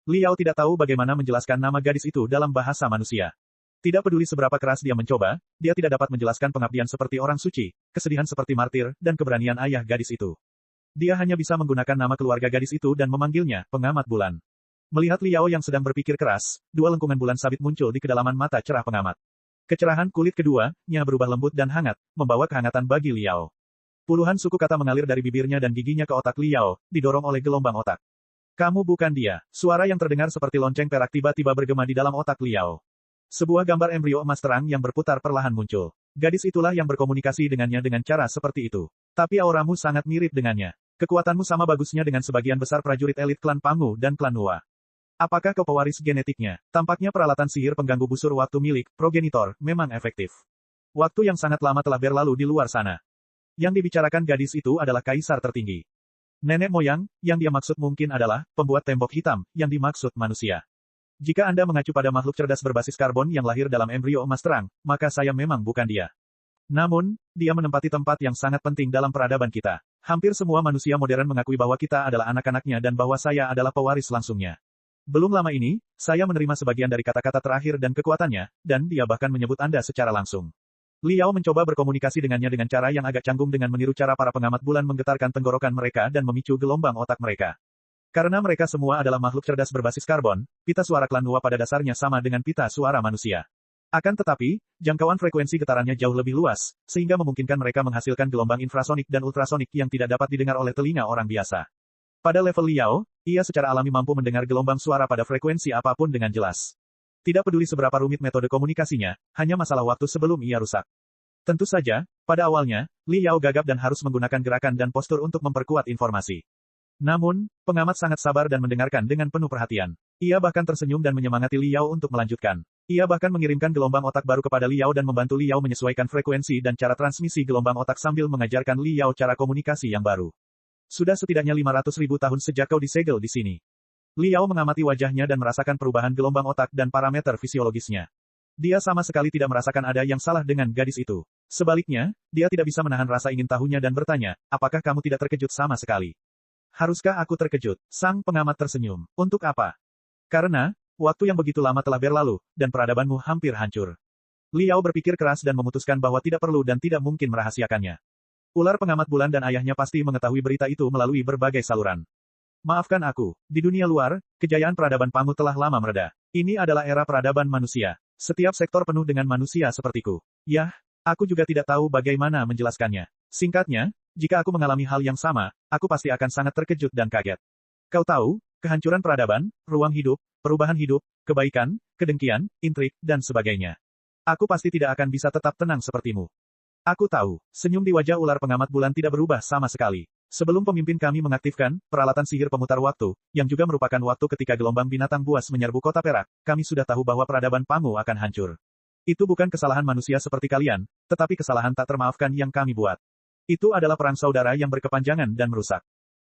Liao tidak tahu bagaimana menjelaskan nama gadis itu dalam bahasa manusia. Tidak peduli seberapa keras dia mencoba, dia tidak dapat menjelaskan pengabdian seperti orang suci, kesedihan seperti martir, dan keberanian ayah gadis itu. Dia hanya bisa menggunakan nama keluarga gadis itu dan memanggilnya, pengamat bulan. Melihat Liao yang sedang berpikir keras, 2 lengkungan bulan sabit muncul di kedalaman mata cerah pengamat. Kecerahan kulit keduanya berubah lembut dan hangat, membawa kehangatan bagi Liao. Puluhan suku kata mengalir dari bibirnya dan giginya ke otak Liao, didorong oleh gelombang otak. Kamu bukan dia. Suara yang terdengar seperti lonceng perak tiba-tiba bergema di dalam otak Liao. Sebuah gambar embrio emas terang yang berputar perlahan muncul. Gadis itulah yang berkomunikasi dengannya dengan cara seperti itu. Tapi auramu sangat mirip dengannya. Kekuatanmu sama bagusnya dengan sebagian besar prajurit elit klan Pangu dan klan Nuwa. Apakah kau pewaris genetiknya? Tampaknya peralatan sihir pengganggu busur waktu milik progenitor memang efektif. Waktu yang sangat lama telah berlalu di luar sana. Yang dibicarakan gadis itu adalah kaisar tertinggi. Nenek moyang, yang dia maksud mungkin adalah pembuat tembok hitam, yang dimaksud manusia. Jika Anda mengacu pada makhluk cerdas berbasis karbon yang lahir dalam embrio emas terang, maka saya memang bukan dia. Namun, dia menempati tempat yang sangat penting dalam peradaban kita. Hampir semua manusia modern mengakui bahwa kita adalah anak-anaknya dan bahwa saya adalah pewaris langsungnya. Belum lama ini, saya menerima sebagian dari kata-kata terakhir dan kekuatannya, dan dia bahkan menyebut Anda secara langsung. Liao mencoba berkomunikasi dengannya dengan cara yang agak canggung dengan meniru cara para pengamat bulan menggetarkan tenggorokan mereka dan memicu gelombang otak mereka. Karena mereka semua adalah makhluk cerdas berbasis karbon, pita suara klan Nuwa pada dasarnya sama dengan pita suara manusia. Akan tetapi, jangkauan frekuensi getarannya jauh lebih luas, sehingga memungkinkan mereka menghasilkan gelombang infrasonik dan ultrasonik yang tidak dapat didengar oleh telinga orang biasa. Pada level Liao, ia secara alami mampu mendengar gelombang suara pada frekuensi apapun dengan jelas. Tidak peduli seberapa rumit metode komunikasinya, hanya masalah waktu sebelum ia rusak. Tentu saja, pada awalnya, Liao gagap dan harus menggunakan gerakan dan postur untuk memperkuat informasi. Namun, pengamat sangat sabar dan mendengarkan dengan penuh perhatian. Ia bahkan tersenyum dan menyemangati Liao untuk melanjutkan. Ia bahkan mengirimkan gelombang otak baru kepada Liao dan membantu Liao menyesuaikan frekuensi dan cara transmisi gelombang otak sambil mengajarkan Liao cara komunikasi yang baru. Sudah setidaknya 500.000 tahun sejak kau disegel di sini. Liao mengamati wajahnya dan merasakan perubahan gelombang otak dan parameter fisiologisnya. Dia sama sekali tidak merasakan ada yang salah dengan gadis itu. Sebaliknya, dia tidak bisa menahan rasa ingin tahunya dan bertanya, apakah kamu tidak terkejut sama sekali? Haruskah aku terkejut? Sang pengamat tersenyum. Untuk apa? Karena, waktu yang begitu lama telah berlalu, dan peradabanmu hampir hancur. Liao berpikir keras dan memutuskan bahwa tidak perlu dan tidak mungkin merahasiakannya. Ular pengamat bulan dan ayahnya pasti mengetahui berita itu melalui berbagai saluran. Maafkan aku, di dunia luar, kejayaan peradaban Pangu telah lama mereda. Ini adalah era peradaban manusia. Setiap sektor penuh dengan manusia sepertiku. Yah, aku juga tidak tahu bagaimana menjelaskannya. Singkatnya, jika aku mengalami hal yang sama, aku pasti akan sangat terkejut dan kaget. Kau tahu, kehancuran peradaban, ruang hidup, perubahan hidup, kebaikan, kedengkian, intrik, dan sebagainya. Aku pasti tidak akan bisa tetap tenang sepertimu. Aku tahu, senyum di wajah ular pengamat bulan tidak berubah sama sekali. Sebelum pemimpin kami mengaktifkan peralatan sihir pemutar waktu, yang juga merupakan waktu ketika gelombang binatang buas menyerbu kota perak, kami sudah tahu bahwa peradaban Pangu akan hancur. Itu bukan kesalahan manusia seperti kalian, tetapi kesalahan tak termaafkan yang kami buat. Itu adalah perang saudara yang berkepanjangan dan merusak.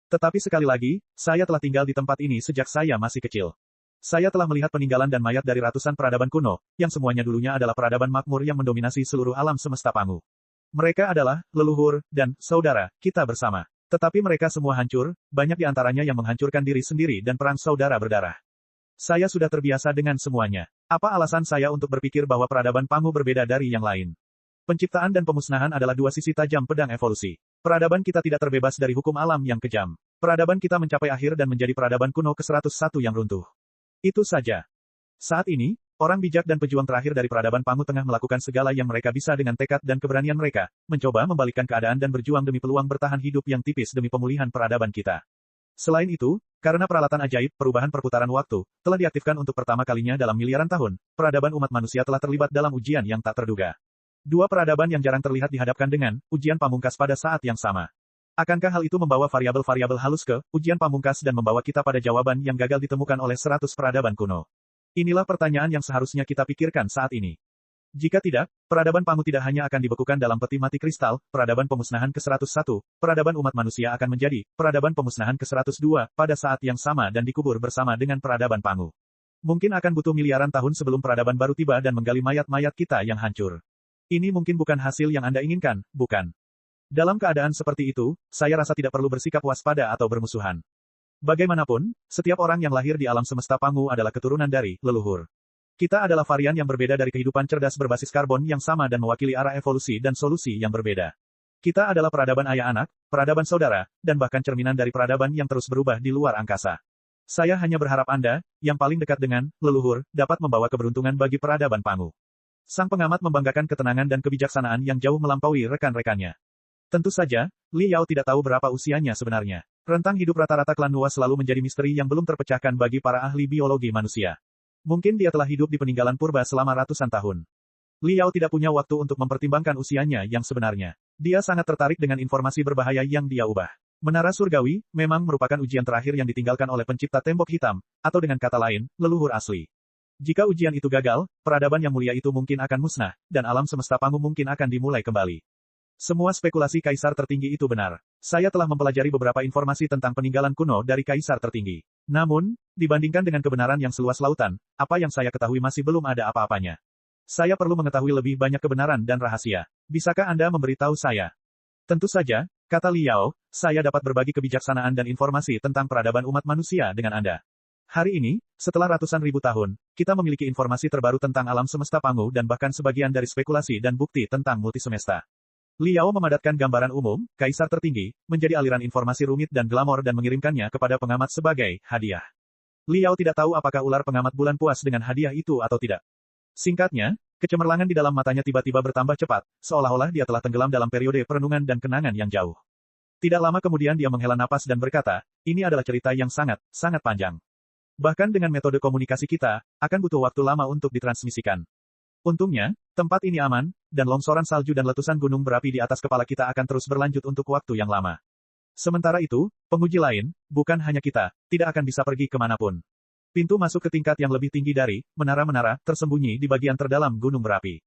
Tetapi sekali lagi, saya telah tinggal di tempat ini sejak saya masih kecil. Saya telah melihat peninggalan dan mayat dari ratusan peradaban kuno, yang semuanya dulunya adalah peradaban makmur yang mendominasi seluruh alam semesta Pangu. Mereka adalah leluhur dan saudara kita bersama. Tetapi mereka semua hancur, banyak di antaranya yang menghancurkan diri sendiri dan perang saudara berdarah. Saya sudah terbiasa dengan semuanya. Apa alasan saya untuk berpikir bahwa peradaban Pangu berbeda dari yang lain? Penciptaan dan pemusnahan adalah dua sisi tajam pedang evolusi. Peradaban kita tidak terbebas dari hukum alam yang kejam. Peradaban kita mencapai akhir dan menjadi peradaban kuno ke-101 yang runtuh. Itu saja. Saat ini, orang bijak dan pejuang terakhir dari peradaban Pangu tengah melakukan segala yang mereka bisa dengan tekad dan keberanian mereka, mencoba membalikkan keadaan dan berjuang demi peluang bertahan hidup yang tipis demi pemulihan peradaban kita. Selain itu, karena peralatan ajaib, perubahan perputaran waktu, telah diaktifkan untuk pertama kalinya dalam miliaran tahun, peradaban umat manusia telah terlibat dalam ujian yang tak terduga. Dua peradaban yang jarang terlihat dihadapkan dengan ujian pamungkas pada saat yang sama. Akankah hal itu membawa variabel-variabel halus ke ujian pamungkas dan membawa kita pada jawaban yang gagal ditemukan oleh 100 peradaban kuno? Inilah pertanyaan yang seharusnya kita pikirkan saat ini. Jika tidak, peradaban Pangu tidak hanya akan dibekukan dalam peti mati kristal, peradaban pemusnahan ke-101, peradaban umat manusia akan menjadi peradaban pemusnahan ke-102 pada saat yang sama dan dikubur bersama dengan peradaban Pangu. Mungkin akan butuh miliaran tahun sebelum peradaban baru tiba dan menggali mayat-mayat kita yang hancur. Ini mungkin bukan hasil yang Anda inginkan, bukan? Dalam keadaan seperti itu, saya rasa tidak perlu bersikap waspada atau bermusuhan. Bagaimanapun, setiap orang yang lahir di alam semesta Pangu adalah keturunan dari leluhur. Kita adalah varian yang berbeda dari kehidupan cerdas berbasis karbon yang sama dan mewakili arah evolusi dan solusi yang berbeda. Kita adalah peradaban ayah anak, peradaban saudara, dan bahkan cerminan dari peradaban yang terus berubah di luar angkasa. Saya hanya berharap Anda, yang paling dekat dengan leluhur, dapat membawa keberuntungan bagi peradaban Pangu. Sang pengamat membanggakan ketenangan dan kebijaksanaan yang jauh melampaui rekan-rekannya. Tentu saja, Li Yao tidak tahu berapa usianya sebenarnya. Rentang hidup rata-rata klan Nuwa selalu menjadi misteri yang belum terpecahkan bagi para ahli biologi manusia. Mungkin dia telah hidup di peninggalan purba selama ratusan tahun. Li Yao tidak punya waktu untuk mempertimbangkan usianya yang sebenarnya. Dia sangat tertarik dengan informasi berbahaya yang dia ubah. Menara surgawi, memang merupakan ujian terakhir yang ditinggalkan oleh pencipta tembok hitam, atau dengan kata lain, leluhur asli. Jika ujian itu gagal, peradaban yang mulia itu mungkin akan musnah, dan alam semesta Pangu mungkin akan dimulai kembali. Semua spekulasi kaisar tertinggi itu benar. Saya telah mempelajari beberapa informasi tentang peninggalan kuno dari kaisar tertinggi. Namun, dibandingkan dengan kebenaran yang seluas lautan, apa yang saya ketahui masih belum ada apa-apanya. Saya perlu mengetahui lebih banyak kebenaran dan rahasia. Bisakah Anda memberitahu saya? Tentu saja, kata Li Yao, saya dapat berbagi kebijaksanaan dan informasi tentang peradaban umat manusia dengan Anda. Hari ini, setelah ratusan ribu tahun, kita memiliki informasi terbaru tentang alam semesta Pangu dan bahkan sebagian dari spekulasi dan bukti tentang multisemesta. Li Yao memadatkan gambaran umum, kaisar tertinggi, menjadi aliran informasi rumit dan glamor dan mengirimkannya kepada pengamat sebagai hadiah. Li Yao tidak tahu apakah ular pengamat bulan puas dengan hadiah itu atau tidak. Singkatnya, kecemerlangan di dalam matanya tiba-tiba bertambah cepat, seolah-olah dia telah tenggelam dalam periode perenungan dan kenangan yang jauh. Tidak lama kemudian dia menghela napas dan berkata, ini adalah cerita yang sangat, sangat panjang. Bahkan dengan metode komunikasi kita, akan butuh waktu lama untuk ditransmisikan. Untungnya, tempat ini aman, dan longsoran salju dan letusan gunung berapi di atas kepala kita akan terus berlanjut untuk waktu yang lama. Sementara itu, penguji lain, bukan hanya kita, tidak akan bisa pergi kemanapun. Pintu masuk ke tingkat yang lebih tinggi dari menara-menara tersembunyi di bagian terdalam gunung berapi.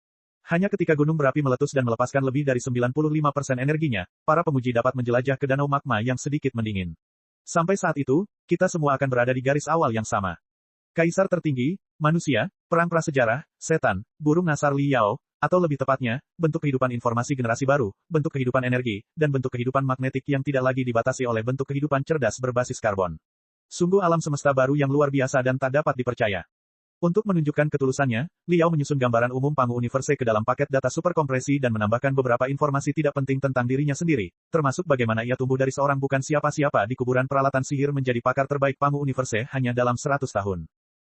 Hanya ketika gunung berapi meletus dan melepaskan lebih dari 95% energinya, para penguji dapat menjelajah ke danau magma yang sedikit mendingin. Sampai saat itu, kita semua akan berada di garis awal yang sama. Kaisar tertinggi, manusia, perang prasejarah, setan, burung nasar Li Yao, atau lebih tepatnya, bentuk kehidupan informasi generasi baru, bentuk kehidupan energi, dan bentuk kehidupan magnetik yang tidak lagi dibatasi oleh bentuk kehidupan cerdas berbasis karbon. Sungguh alam semesta baru yang luar biasa dan tak dapat dipercaya. Untuk menunjukkan ketulusannya, Li Yao menyusun gambaran umum Pangu Universe ke dalam paket data superkompresi dan menambahkan beberapa informasi tidak penting tentang dirinya sendiri, termasuk bagaimana ia tumbuh dari seorang bukan siapa-siapa di kuburan peralatan sihir menjadi pakar terbaik Pangu Universe hanya dalam 100 tahun.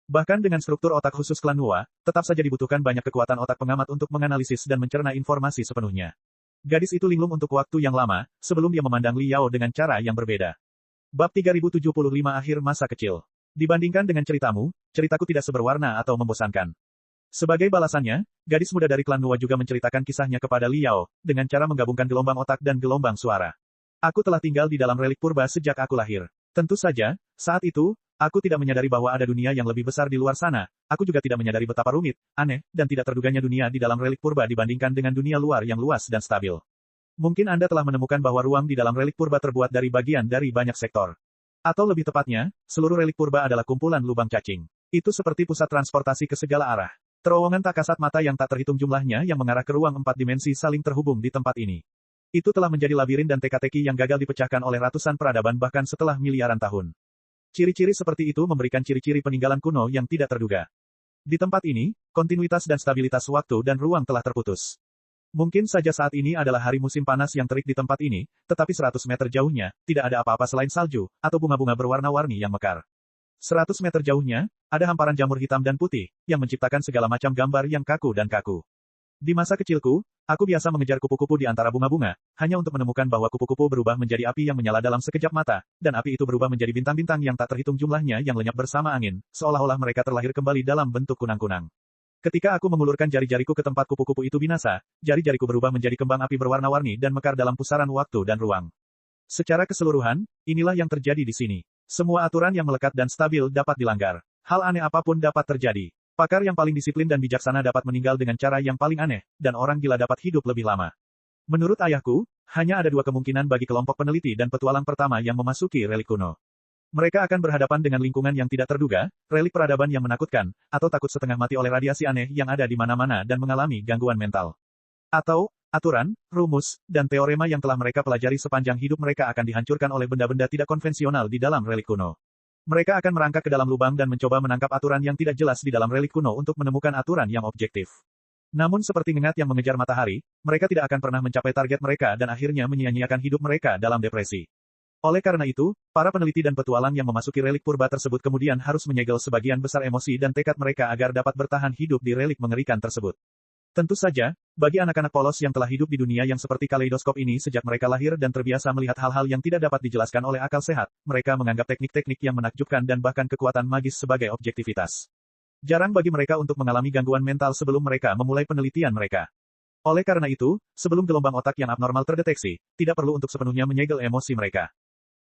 Bahkan dengan struktur otak khusus klan Nuwa, tetap saja dibutuhkan banyak kekuatan otak pengamat untuk menganalisis dan mencerna informasi sepenuhnya. Gadis itu linglung untuk waktu yang lama, sebelum dia memandang Li Yao dengan cara yang berbeda. Bab 3075 Akhir Masa Kecil. Dibandingkan dengan ceritamu, ceritaku tidak seberwarna atau membosankan. Sebagai balasannya, gadis muda dari klan Nuwa juga menceritakan kisahnya kepada Li Yao, dengan cara menggabungkan gelombang otak dan gelombang suara. Aku telah tinggal di dalam relik purba sejak aku lahir. Tentu saja, saat itu, aku tidak menyadari bahwa ada dunia yang lebih besar di luar sana, aku juga tidak menyadari betapa rumit, aneh, dan tidak terduganya dunia di dalam relik purba dibandingkan dengan dunia luar yang luas dan stabil. Mungkin Anda telah menemukan bahwa ruang di dalam relik purba terbuat dari bagian dari banyak sektor. Atau lebih tepatnya, seluruh relik purba adalah kumpulan lubang cacing. Itu seperti pusat transportasi ke segala arah. Terowongan tak kasat mata yang tak terhitung jumlahnya yang mengarah ke ruang 4 dimensi saling terhubung di tempat ini. Itu telah menjadi labirin dan teka-teki yang gagal dipecahkan oleh ratusan peradaban bahkan setelah miliaran tahun. Ciri-ciri seperti itu memberikan ciri-ciri peninggalan kuno yang tidak terduga. Di tempat ini, kontinuitas dan stabilitas waktu dan ruang telah terputus. Mungkin saja saat ini adalah hari musim panas yang terik di tempat ini, tetapi 100 meter jauhnya, tidak ada apa-apa selain salju, atau bunga-bunga berwarna-warni yang mekar. 100 meter jauhnya, ada hamparan jamur hitam dan putih, yang menciptakan segala macam gambar yang kaku dan kaku. Di masa kecilku, aku biasa mengejar kupu-kupu di antara bunga-bunga, hanya untuk menemukan bahwa kupu-kupu berubah menjadi api yang menyala dalam sekejap mata, dan api itu berubah menjadi bintang-bintang yang tak terhitung jumlahnya yang lenyap bersama angin, seolah-olah mereka terlahir kembali dalam bentuk kunang-kunang. Ketika aku mengulurkan jari-jariku ke tempat kupu-kupu itu binasa, jari-jariku berubah menjadi kembang api berwarna-warni dan mekar dalam pusaran waktu dan ruang. Secara keseluruhan, inilah yang terjadi di sini. Semua aturan yang melekat dan stabil dapat dilanggar. Hal aneh apapun dapat terjadi. Pakar yang paling disiplin dan bijaksana dapat meninggal dengan cara yang paling aneh, dan orang gila dapat hidup lebih lama. Menurut ayahku, hanya ada dua kemungkinan bagi kelompok peneliti dan petualang pertama yang memasuki relik kuno. Mereka akan berhadapan dengan lingkungan yang tidak terduga, relik peradaban yang menakutkan, atau takut setengah mati oleh radiasi aneh yang ada di mana-mana dan mengalami gangguan mental. Atau, aturan, rumus, dan teorema yang telah mereka pelajari sepanjang hidup mereka akan dihancurkan oleh benda-benda tidak konvensional di dalam relik kuno. Mereka akan merangkak ke dalam lubang dan mencoba menangkap aturan yang tidak jelas di dalam relik kuno untuk menemukan aturan yang objektif. Namun seperti ngengat yang mengejar matahari, mereka tidak akan pernah mencapai target mereka dan akhirnya menyia-nyiakan hidup mereka dalam depresi. Oleh karena itu, para peneliti dan petualang yang memasuki relik purba tersebut kemudian harus menyegel sebagian besar emosi dan tekad mereka agar dapat bertahan hidup di relik mengerikan tersebut. Tentu saja, bagi anak-anak polos yang telah hidup di dunia yang seperti kaleidoskop ini sejak mereka lahir dan terbiasa melihat hal-hal yang tidak dapat dijelaskan oleh akal sehat, mereka menganggap teknik-teknik yang menakjubkan dan bahkan kekuatan magis sebagai objektivitas. Jarang bagi mereka untuk mengalami gangguan mental sebelum mereka memulai penelitian mereka. Oleh karena itu, sebelum gelombang otak yang abnormal terdeteksi, tidak perlu untuk sepenuhnya menyegel emosi mereka.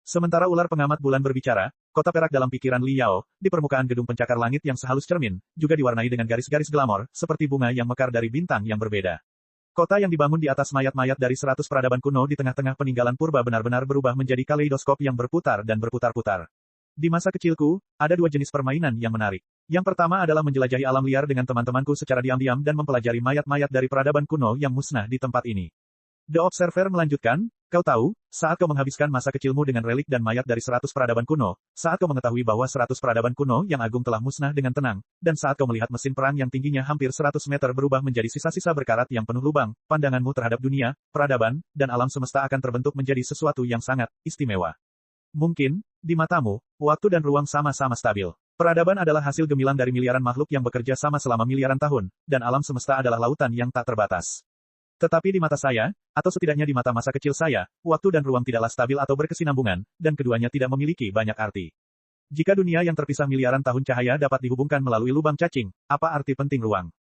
Sementara ular pengamat bulan berbicara, kota perak dalam pikiran Li Yao, di permukaan gedung pencakar langit yang sehalus cermin, juga diwarnai dengan garis-garis glamor, seperti bunga yang mekar dari bintang yang berbeda. Kota yang dibangun di atas mayat-mayat dari 100 peradaban kuno di tengah-tengah peninggalan purba benar-benar berubah menjadi kaleidoskop yang berputar dan berputar-putar. Di masa kecilku, ada dua jenis permainan yang menarik. Yang pertama adalah menjelajahi alam liar dengan teman-temanku secara diam-diam dan mempelajari mayat-mayat dari peradaban kuno yang musnah di tempat ini. The Observer melanjutkan, kau tahu, saat kau menghabiskan masa kecilmu dengan relik dan mayat dari 100 peradaban kuno, saat kau mengetahui bahwa 100 peradaban kuno yang agung telah musnah dengan tenang, dan saat kau melihat mesin perang yang tingginya hampir 100 meter berubah menjadi sisa-sisa berkarat yang penuh lubang, pandanganmu terhadap dunia, peradaban, dan alam semesta akan terbentuk menjadi sesuatu yang sangat istimewa. Mungkin, di matamu, waktu dan ruang sama-sama stabil. Peradaban adalah hasil gemilang dari miliaran makhluk yang bekerja sama selama miliaran tahun, dan alam semesta adalah lautan yang tak terbatas. Tetapi di mata saya, atau setidaknya di mata masa kecil saya, waktu dan ruang tidaklah stabil atau berkesinambungan, dan keduanya tidak memiliki banyak arti. Jika dunia yang terpisah miliaran tahun cahaya dapat dihubungkan melalui lubang cacing, apa arti penting ruang?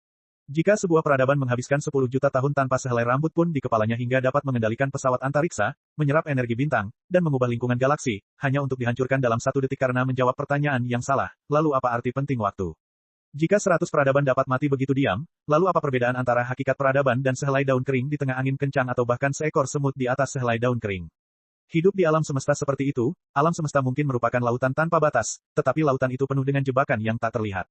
Jika sebuah peradaban menghabiskan 10 juta tahun tanpa sehelai rambut pun di kepalanya hingga dapat mengendalikan pesawat antariksa, menyerap energi bintang, dan mengubah lingkungan galaksi, hanya untuk dihancurkan dalam 1 detik karena menjawab pertanyaan yang salah, lalu apa arti penting waktu? Jika 100 peradaban dapat mati begitu diam, lalu apa perbedaan antara hakikat peradaban dan sehelai daun kering di tengah angin kencang atau bahkan seekor semut di atas sehelai daun kering? Hidup di alam semesta seperti itu, alam semesta mungkin merupakan lautan tanpa batas, tetapi lautan itu penuh dengan jebakan yang tak terlihat.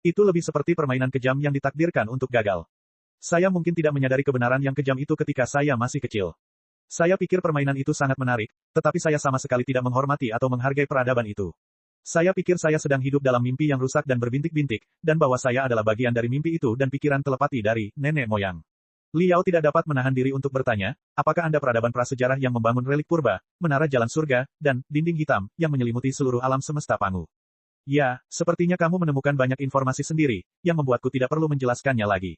Itu lebih seperti permainan kejam yang ditakdirkan untuk gagal. Saya mungkin tidak menyadari kebenaran yang kejam itu ketika saya masih kecil. Saya pikir permainan itu sangat menarik, tetapi saya sama sekali tidak menghormati atau menghargai peradaban itu. Saya pikir saya sedang hidup dalam mimpi yang rusak dan berbintik-bintik, dan bahwa saya adalah bagian dari mimpi itu dan pikiran telepati dari nenek moyang. Liao tidak dapat menahan diri untuk bertanya, apakah Anda peradaban prasejarah yang membangun relik purba, menara jalan surga, dan dinding hitam, yang menyelimuti seluruh alam semesta Pangu? Ya, sepertinya kamu menemukan banyak informasi sendiri, yang membuatku tidak perlu menjelaskannya lagi.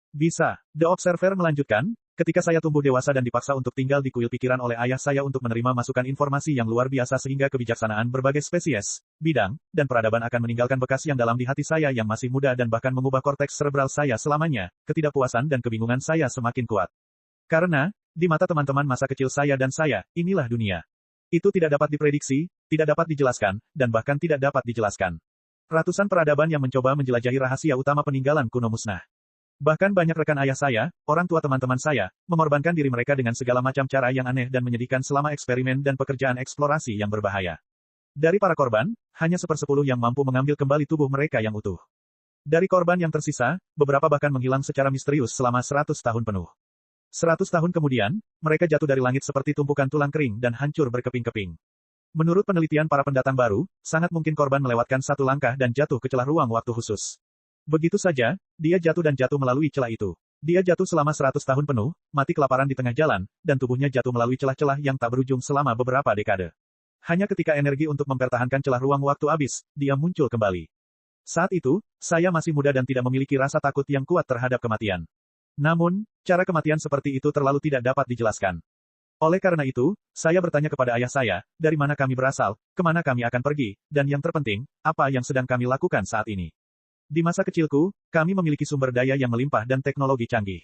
Bisa, The Observer melanjutkan, ketika saya tumbuh dewasa dan dipaksa untuk tinggal di kuil pikiran oleh ayah saya untuk menerima masukan informasi yang luar biasa sehingga kebijaksanaan berbagai spesies, bidang, dan peradaban akan meninggalkan bekas yang dalam di hati saya yang masih muda dan bahkan mengubah korteks cerebral saya selamanya, ketidakpuasan dan kebingungan saya semakin kuat. Karena, di mata teman-teman masa kecil saya dan saya, inilah dunia. Itu tidak dapat diprediksi, tidak dapat dijelaskan, dan bahkan tidak dapat dijelaskan. Ratusan peradaban yang mencoba menjelajahi rahasia utama peninggalan kuno musnah. Bahkan banyak rekan ayah saya, orang tua teman-teman saya, mengorbankan diri mereka dengan segala macam cara yang aneh dan menyedihkan selama eksperimen dan pekerjaan eksplorasi yang berbahaya. Dari para korban, hanya 1/10 yang mampu mengambil kembali tubuh mereka yang utuh. Dari korban yang tersisa, beberapa bahkan menghilang secara misterius selama 100 tahun penuh. 100 tahun kemudian, mereka jatuh dari langit seperti tumpukan tulang kering dan hancur berkeping-keping. Menurut penelitian para pendatang baru, sangat mungkin korban melewatkan satu langkah dan jatuh ke celah ruang waktu khusus. Begitu saja, dia jatuh dan jatuh melalui celah itu. Dia jatuh selama 100 tahun penuh, mati kelaparan di tengah jalan, dan tubuhnya jatuh melalui celah-celah yang tak berujung selama beberapa dekade. Hanya ketika energi untuk mempertahankan celah ruang waktu habis, dia muncul kembali. Saat itu, saya masih muda dan tidak memiliki rasa takut yang kuat terhadap kematian. Namun, cara kematian seperti itu terlalu tidak dapat dijelaskan. Oleh karena itu, saya bertanya kepada ayah saya, dari mana kami berasal, kemana kami akan pergi, dan yang terpenting, apa yang sedang kami lakukan saat ini. Di masa kecilku, kami memiliki sumber daya yang melimpah dan teknologi canggih.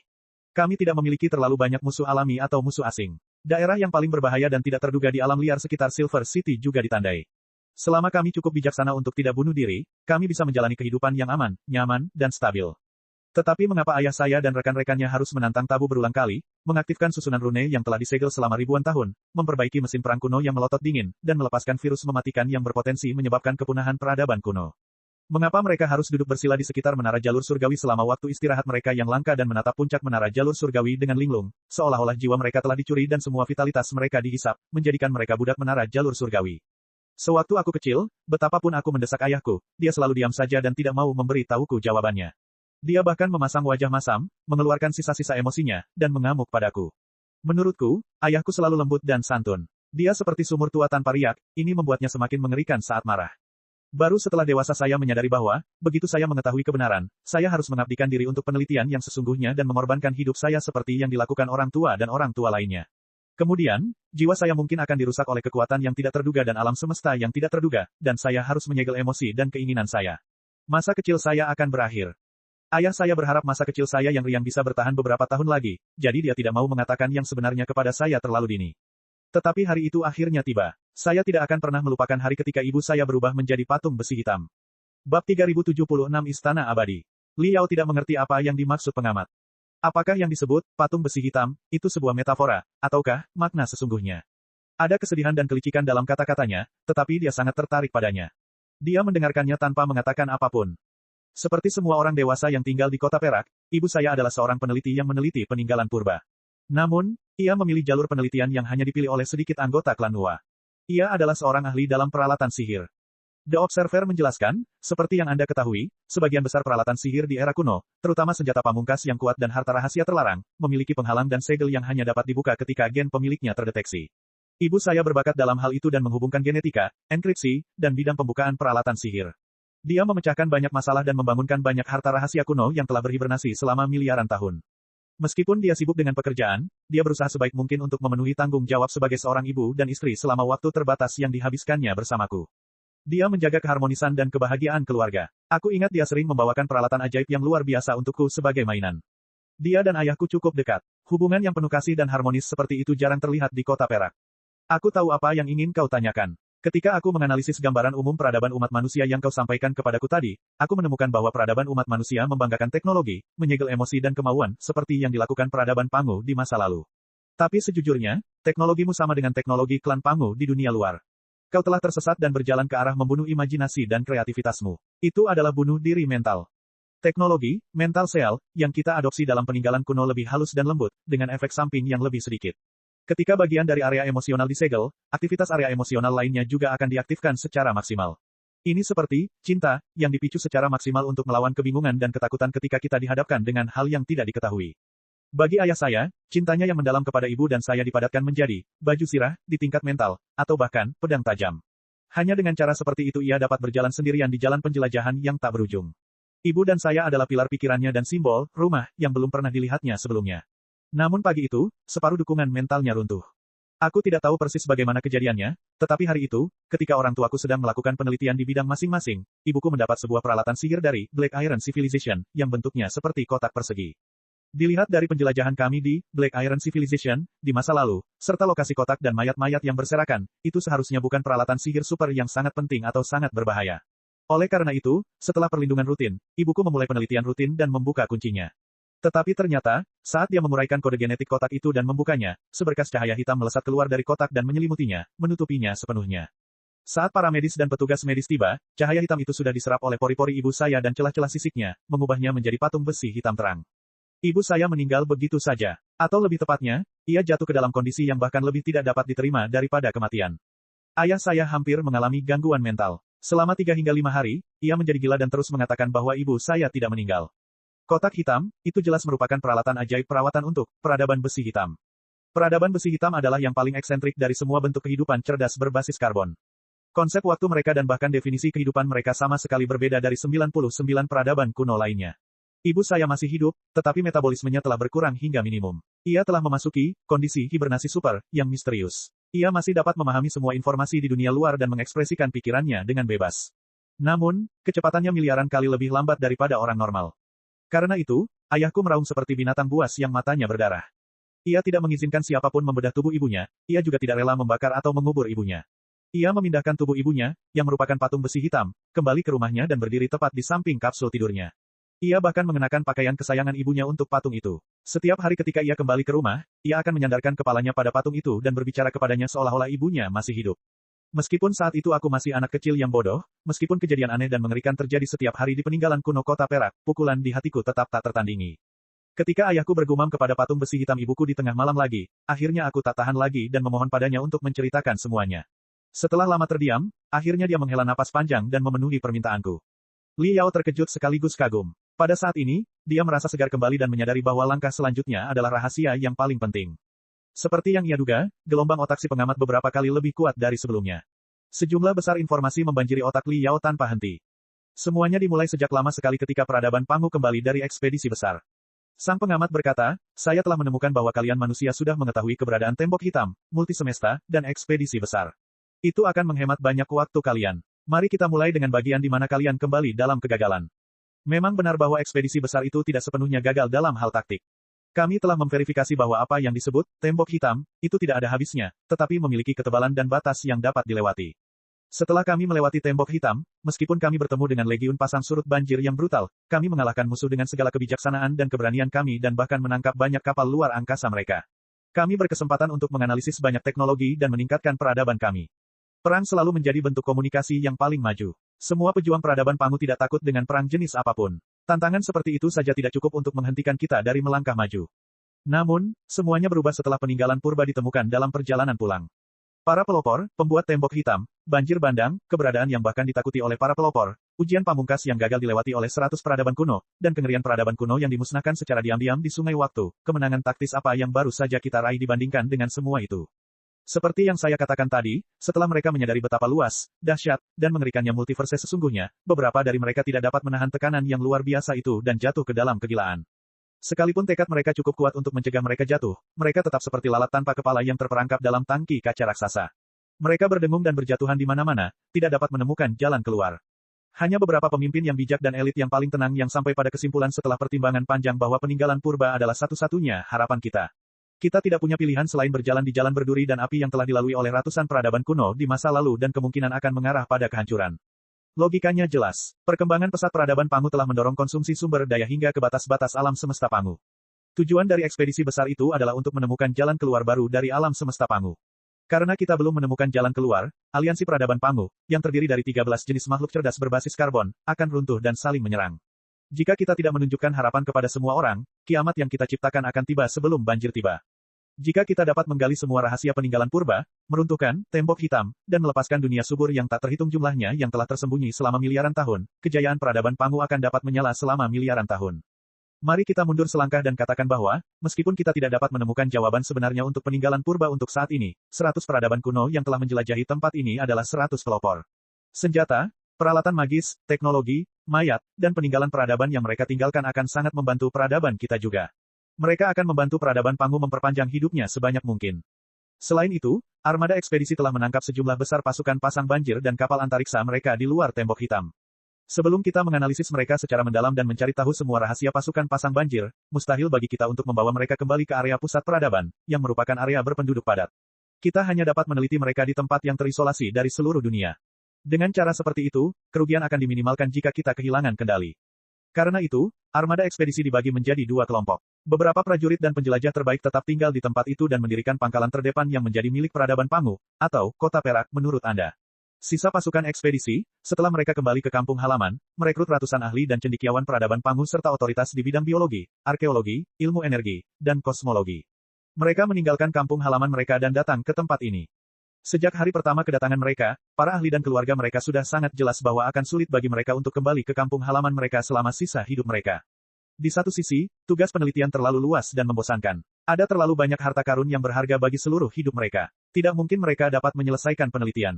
Kami tidak memiliki terlalu banyak musuh alami atau musuh asing. Daerah yang paling berbahaya dan tidak terduga di alam liar sekitar Silver City juga ditandai. Selama kami cukup bijaksana untuk tidak bunuh diri, kami bisa menjalani kehidupan yang aman, nyaman, dan stabil. Tetapi mengapa ayah saya dan rekan-rekannya harus menantang tabu berulang kali, mengaktifkan susunan rune yang telah disegel selama ribuan tahun, memperbaiki mesin perang kuno yang melotot dingin, dan melepaskan virus mematikan yang berpotensi menyebabkan kepunahan peradaban kuno? Mengapa mereka harus duduk bersila di sekitar menara jalur surgawi selama waktu istirahat mereka yang langka dan menatap puncak menara jalur surgawi dengan linglung, seolah-olah jiwa mereka telah dicuri dan semua vitalitas mereka dihisap, menjadikan mereka budak menara jalur surgawi. Sewaktu aku kecil, betapapun aku mendesak ayahku, dia selalu diam saja dan tidak mau memberi tahuku jawabannya. Dia bahkan memasang wajah masam, mengeluarkan sisa-sisa emosinya, dan mengamuk padaku. Menurutku, ayahku selalu lembut dan santun. Dia seperti sumur tua tanpa riak, ini membuatnya semakin mengerikan saat marah. Baru setelah dewasa saya menyadari bahwa, begitu saya mengetahui kebenaran, saya harus mengabdikan diri untuk penelitian yang sesungguhnya dan mengorbankan hidup saya seperti yang dilakukan orang tua dan orang tua lainnya. Kemudian, jiwa saya mungkin akan dirusak oleh kekuatan yang tidak terduga dan alam semesta yang tidak terduga, dan saya harus menyegel emosi dan keinginan saya. Masa kecil saya akan berakhir. Ayah saya berharap masa kecil saya yang riang bisa bertahan beberapa tahun lagi, jadi dia tidak mau mengatakan yang sebenarnya kepada saya terlalu dini. Tetapi hari itu akhirnya tiba. Saya tidak akan pernah melupakan hari ketika ibu saya berubah menjadi patung besi hitam. Bab 3076 Istana Abadi. Liao tidak mengerti apa yang dimaksud pengamat. Apakah yang disebut patung besi hitam itu sebuah metafora, ataukah makna sesungguhnya? Ada kesedihan dan kelicikan dalam kata-katanya, tetapi dia sangat tertarik padanya. Dia mendengarkannya tanpa mengatakan apapun. Seperti semua orang dewasa yang tinggal di kota Perak, ibu saya adalah seorang peneliti yang meneliti peninggalan purba. Namun, ia memilih jalur penelitian yang hanya dipilih oleh sedikit anggota klan Nuwa. Ia adalah seorang ahli dalam peralatan sihir. The Observer menjelaskan, seperti yang Anda ketahui, sebagian besar peralatan sihir di era kuno, terutama senjata pamungkas yang kuat dan harta rahasia terlarang, memiliki penghalang dan segel yang hanya dapat dibuka ketika gen pemiliknya terdeteksi. Ibu saya berbakat dalam hal itu dan menghubungkan genetika, enkripsi, dan bidang pembukaan peralatan sihir. Dia memecahkan banyak masalah dan membangunkan banyak harta rahasia kuno yang telah berhibernasi selama miliaran tahun. Meskipun dia sibuk dengan pekerjaan, dia berusaha sebaik mungkin untuk memenuhi tanggung jawab sebagai seorang ibu dan istri selama waktu terbatas yang dihabiskannya bersamaku. Dia menjaga keharmonisan dan kebahagiaan keluarga. Aku ingat dia sering membawakan peralatan ajaib yang luar biasa untukku sebagai mainan. Dia dan ayahku cukup dekat. Hubungan yang penuh kasih dan harmonis seperti itu jarang terlihat di kota Perak. Aku tahu apa yang ingin kau tanyakan. Ketika aku menganalisis gambaran umum peradaban umat manusia yang kau sampaikan kepadaku tadi, aku menemukan bahwa peradaban umat manusia membanggakan teknologi, menyegel emosi dan kemauan, seperti yang dilakukan peradaban Pangu di masa lalu. Tapi sejujurnya, teknologimu sama dengan teknologi klan Pangu di dunia luar. Kau telah tersesat dan berjalan ke arah membunuh imajinasi dan kreativitasmu. Itu adalah bunuh diri mental. Teknologi, mental sel, yang kita adopsi dalam peninggalan kuno lebih halus dan lembut, dengan efek samping yang lebih sedikit. Ketika bagian dari area emosional disegel, aktivitas area emosional lainnya juga akan diaktifkan secara maksimal. Ini seperti cinta, yang dipicu secara maksimal untuk melawan kebingungan dan ketakutan ketika kita dihadapkan dengan hal yang tidak diketahui. Bagi ayah saya, cintanya yang mendalam kepada ibu dan saya dipadatkan menjadi baju sirah di tingkat mental, atau bahkan pedang tajam. Hanya dengan cara seperti itu ia dapat berjalan sendirian di jalan penjelajahan yang tak berujung. Ibu dan saya adalah pilar pikirannya dan simbol rumah yang belum pernah dilihatnya sebelumnya. Namun pagi itu, separuh dukungan mentalnya runtuh. Aku tidak tahu persis bagaimana kejadiannya, tetapi hari itu, ketika orang tuaku sedang melakukan penelitian di bidang masing-masing, ibuku mendapat sebuah peralatan sihir dari Black Iron Civilization, yang bentuknya seperti kotak persegi. Dilihat dari penjelajahan kami di Black Iron Civilization, di masa lalu, serta lokasi kotak dan mayat-mayat yang berserakan, itu seharusnya bukan peralatan sihir super yang sangat penting atau sangat berbahaya. Oleh karena itu, setelah perlindungan rutin, ibuku memulai penelitian rutin dan membuka kuncinya. Tetapi ternyata, saat dia menguraikan kode genetik kotak itu dan membukanya, seberkas cahaya hitam melesat keluar dari kotak dan menyelimutinya, menutupinya sepenuhnya. Saat para medis dan petugas medis tiba, cahaya hitam itu sudah diserap oleh pori-pori ibu saya dan celah-celah sisiknya, mengubahnya menjadi patung besi hitam terang. Ibu saya meninggal begitu saja. Atau lebih tepatnya, ia jatuh ke dalam kondisi yang bahkan lebih tidak dapat diterima daripada kematian. Ayah saya hampir mengalami gangguan mental. Selama 3 hingga 5 hari, ia menjadi gila dan terus mengatakan bahwa ibu saya tidak meninggal. Kotak hitam, itu jelas merupakan peralatan ajaib perawatan untuk peradaban besi hitam. Peradaban besi hitam adalah yang paling eksentrik dari semua bentuk kehidupan cerdas berbasis karbon. Konsep waktu mereka dan bahkan definisi kehidupan mereka sama sekali berbeda dari 99 peradaban kuno lainnya. Ibu saya masih hidup, tetapi metabolismenya telah berkurang hingga minimum. Ia telah memasuki kondisi hibernasi super yang misterius. Ia masih dapat memahami semua informasi di dunia luar dan mengekspresikan pikirannya dengan bebas. Namun, kecepatannya miliaran kali lebih lambat daripada orang normal. Karena itu, ayahku meraung seperti binatang buas yang matanya berdarah. Ia tidak mengizinkan siapapun membedah tubuh ibunya, ia juga tidak rela membakar atau mengubur ibunya. Ia memindahkan tubuh ibunya, yang merupakan patung besi hitam, kembali ke rumahnya dan berdiri tepat di samping kapsul tidurnya. Ia bahkan mengenakan pakaian kesayangan ibunya untuk patung itu. Setiap hari ketika ia kembali ke rumah, ia akan menyandarkan kepalanya pada patung itu dan berbicara kepadanya seolah-olah ibunya masih hidup. Meskipun saat itu aku masih anak kecil yang bodoh, meskipun kejadian aneh dan mengerikan terjadi setiap hari di peninggalan kuno kota Perak, pukulan di hatiku tetap tak tertandingi. Ketika ayahku bergumam kepada patung besi hitam ibuku di tengah malam lagi, akhirnya aku tak tahan lagi dan memohon padanya untuk menceritakan semuanya. Setelah lama terdiam, akhirnya dia menghela napas panjang dan memenuhi permintaanku. Li Yao terkejut sekaligus kagum. Pada saat ini, dia merasa segar kembali dan menyadari bahwa langkah selanjutnya adalah rahasia yang paling penting. Seperti yang ia duga, gelombang otak si pengamat beberapa kali lebih kuat dari sebelumnya. Sejumlah besar informasi membanjiri otak Li Yao tanpa henti. Semuanya dimulai sejak lama sekali ketika peradaban Pangu kembali dari ekspedisi besar. Sang pengamat berkata, saya telah menemukan bahwa kalian manusia sudah mengetahui keberadaan tembok hitam, multisemesta, dan ekspedisi besar. Itu akan menghemat banyak waktu kalian. Mari kita mulai dengan bagian di mana kalian kembali dalam kegagalan. Memang benar bahwa ekspedisi besar itu tidak sepenuhnya gagal dalam hal taktik. Kami telah memverifikasi bahwa apa yang disebut tembok hitam itu tidak ada habisnya, tetapi memiliki ketebalan dan batas yang dapat dilewati. Setelah kami melewati tembok hitam, meskipun kami bertemu dengan legiun pasang surut banjir yang brutal, kami mengalahkan musuh dengan segala kebijaksanaan dan keberanian kami dan bahkan menangkap banyak kapal luar angkasa mereka. Kami berkesempatan untuk menganalisis banyak teknologi dan meningkatkan peradaban kami. Perang selalu menjadi bentuk komunikasi yang paling maju. Semua pejuang peradaban Pangu tidak takut dengan perang jenis apapun. Tantangan seperti itu saja tidak cukup untuk menghentikan kita dari melangkah maju. Namun, semuanya berubah setelah peninggalan purba ditemukan dalam perjalanan pulang. Para pelopor, pembuat tembok hitam, banjir bandang, keberadaan yang bahkan ditakuti oleh para pelopor, ujian pamungkas yang gagal dilewati oleh 100 peradaban kuno, dan kengerian peradaban kuno yang dimusnahkan secara diam-diam di sungai waktu, kemenangan taktis apa yang baru saja kita raih dibandingkan dengan semua itu. Seperti yang saya katakan tadi, setelah mereka menyadari betapa luas, dahsyat, dan mengerikannya multiverse sesungguhnya, beberapa dari mereka tidak dapat menahan tekanan yang luar biasa itu dan jatuh ke dalam kegilaan. Sekalipun tekad mereka cukup kuat untuk mencegah mereka jatuh, mereka tetap seperti lalat tanpa kepala yang terperangkap dalam tangki kaca raksasa. Mereka berdengung dan berjatuhan di mana-mana, tidak dapat menemukan jalan keluar. Hanya beberapa pemimpin yang bijak dan elit yang paling tenang yang sampai pada kesimpulan setelah pertimbangan panjang bahwa peninggalan purba adalah satu-satunya harapan kita. Kita tidak punya pilihan selain berjalan di jalan berduri dan api yang telah dilalui oleh ratusan peradaban kuno di masa lalu dan kemungkinan akan mengarah pada kehancuran. Logikanya jelas. Perkembangan pesat peradaban Pangu telah mendorong konsumsi sumber daya hingga ke batas-batas alam semesta Pangu. Tujuan dari ekspedisi besar itu adalah untuk menemukan jalan keluar baru dari alam semesta Pangu. Karena kita belum menemukan jalan keluar, aliansi peradaban Pangu, yang terdiri dari 13 jenis makhluk cerdas berbasis karbon, akan runtuh dan saling menyerang. Jika kita tidak menunjukkan harapan kepada semua orang, kiamat yang kita ciptakan akan tiba sebelum banjir tiba. Jika kita dapat menggali semua rahasia peninggalan purba, meruntuhkan tembok hitam, dan melepaskan dunia subur yang tak terhitung jumlahnya yang telah tersembunyi selama miliaran tahun, kejayaan peradaban Pangu akan dapat menyala selama miliaran tahun. Mari kita mundur selangkah dan katakan bahwa, meskipun kita tidak dapat menemukan jawaban sebenarnya untuk peninggalan purba untuk saat ini, 100 peradaban kuno yang telah menjelajahi tempat ini adalah 100 pelopor. Senjata, peralatan magis, teknologi, mayat, dan peninggalan peradaban yang mereka tinggalkan akan sangat membantu peradaban kita juga. Mereka akan membantu peradaban Pangu memperpanjang hidupnya sebanyak mungkin. Selain itu, armada ekspedisi telah menangkap sejumlah besar pasukan pasang banjir dan kapal antariksa mereka di luar tembok hitam. Sebelum kita menganalisis mereka secara mendalam dan mencari tahu semua rahasia pasukan pasang banjir, mustahil bagi kita untuk membawa mereka kembali ke area pusat peradaban, yang merupakan area berpenduduk padat. Kita hanya dapat meneliti mereka di tempat yang terisolasi dari seluruh dunia. Dengan cara seperti itu, kerugian akan diminimalkan jika kita kehilangan kendali. Karena itu, armada ekspedisi dibagi menjadi 2 kelompok. Beberapa prajurit dan penjelajah terbaik tetap tinggal di tempat itu dan mendirikan pangkalan terdepan yang menjadi milik peradaban Pangu, atau Kota Perak menurut Anda. Sisa pasukan ekspedisi, setelah mereka kembali ke kampung halaman, merekrut ratusan ahli dan cendekiawan peradaban Pangu serta otoritas di bidang biologi, arkeologi, ilmu energi, dan kosmologi. Mereka meninggalkan kampung halaman mereka dan datang ke tempat ini. Sejak hari pertama kedatangan mereka, para ahli dan keluarga mereka sudah sangat jelas bahwa akan sulit bagi mereka untuk kembali ke kampung halaman mereka selama sisa hidup mereka. Di satu sisi, tugas penelitian terlalu luas dan membosankan. Ada terlalu banyak harta karun yang berharga bagi seluruh hidup mereka. Tidak mungkin mereka dapat menyelesaikan penelitian.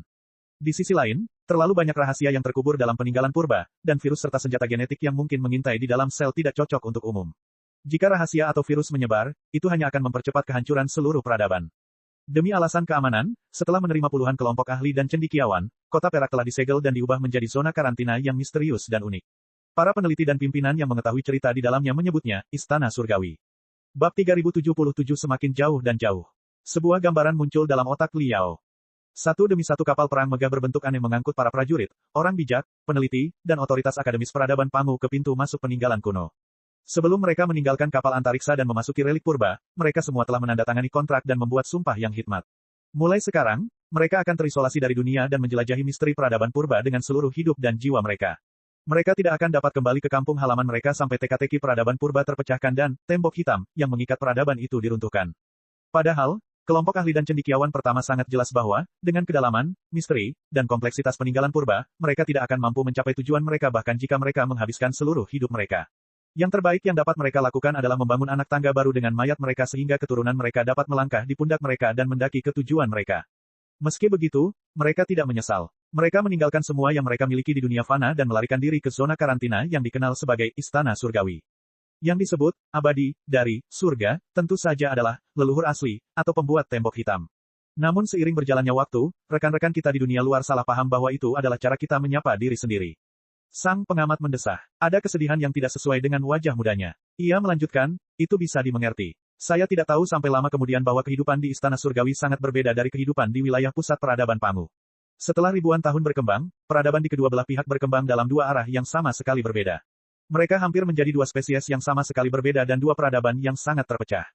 Di sisi lain, terlalu banyak rahasia yang terkubur dalam peninggalan purba, dan virus serta senjata genetik yang mungkin mengintai di dalam sel tidak cocok untuk umum. Jika rahasia atau virus menyebar, itu hanya akan mempercepat kehancuran seluruh peradaban. Demi alasan keamanan, setelah menerima puluhan kelompok ahli dan cendekiawan, kota Perak telah disegel dan diubah menjadi zona karantina yang misterius dan unik. Para peneliti dan pimpinan yang mengetahui cerita di dalamnya menyebutnya, Istana Surgawi. Bab 3077 semakin jauh dan jauh. Sebuah gambaran muncul dalam otak Liao. Satu demi satu kapal perang megah berbentuk aneh mengangkut para prajurit, orang bijak, peneliti, dan otoritas akademis peradaban Pangu ke pintu masuk peninggalan kuno. Sebelum mereka meninggalkan kapal antariksa dan memasuki relik purba, mereka semua telah menandatangani kontrak dan membuat sumpah yang hikmat. Mulai sekarang, mereka akan terisolasi dari dunia dan menjelajahi misteri peradaban purba dengan seluruh hidup dan jiwa mereka. Mereka tidak akan dapat kembali ke kampung halaman mereka sampai teka-teki peradaban purba terpecahkan dan tembok hitam yang mengikat peradaban itu diruntuhkan. Padahal, kelompok ahli dan cendekiawan pertama sangat jelas bahwa, dengan kedalaman, misteri, dan kompleksitas peninggalan purba, mereka tidak akan mampu mencapai tujuan mereka bahkan jika mereka menghabiskan seluruh hidup mereka. Yang terbaik yang dapat mereka lakukan adalah membangun anak tangga baru dengan mayat mereka sehingga keturunan mereka dapat melangkah di pundak mereka dan mendaki ke tujuan mereka. Meski begitu, mereka tidak menyesal. Mereka meninggalkan semua yang mereka miliki di dunia fana dan melarikan diri ke zona karantina yang dikenal sebagai Istana Surgawi. Yang disebut, abadi, dari, surga, tentu saja adalah, leluhur asli, atau pembuat tembok hitam. Namun seiring berjalannya waktu, rekan-rekan kita di dunia luar salah paham bahwa itu adalah cara kita menyapa diri sendiri. Sang pengamat mendesah. Ada kesedihan yang tidak sesuai dengan wajah mudanya. Ia melanjutkan, itu bisa dimengerti. Saya tidak tahu sampai lama kemudian bahwa kehidupan di Istana Surgawi sangat berbeda dari kehidupan di wilayah pusat peradaban Pangu. Setelah ribuan tahun berkembang, peradaban di kedua belah pihak berkembang dalam dua arah yang sama sekali berbeda. Mereka hampir menjadi dua spesies yang sama sekali berbeda dan dua peradaban yang sangat terpecah.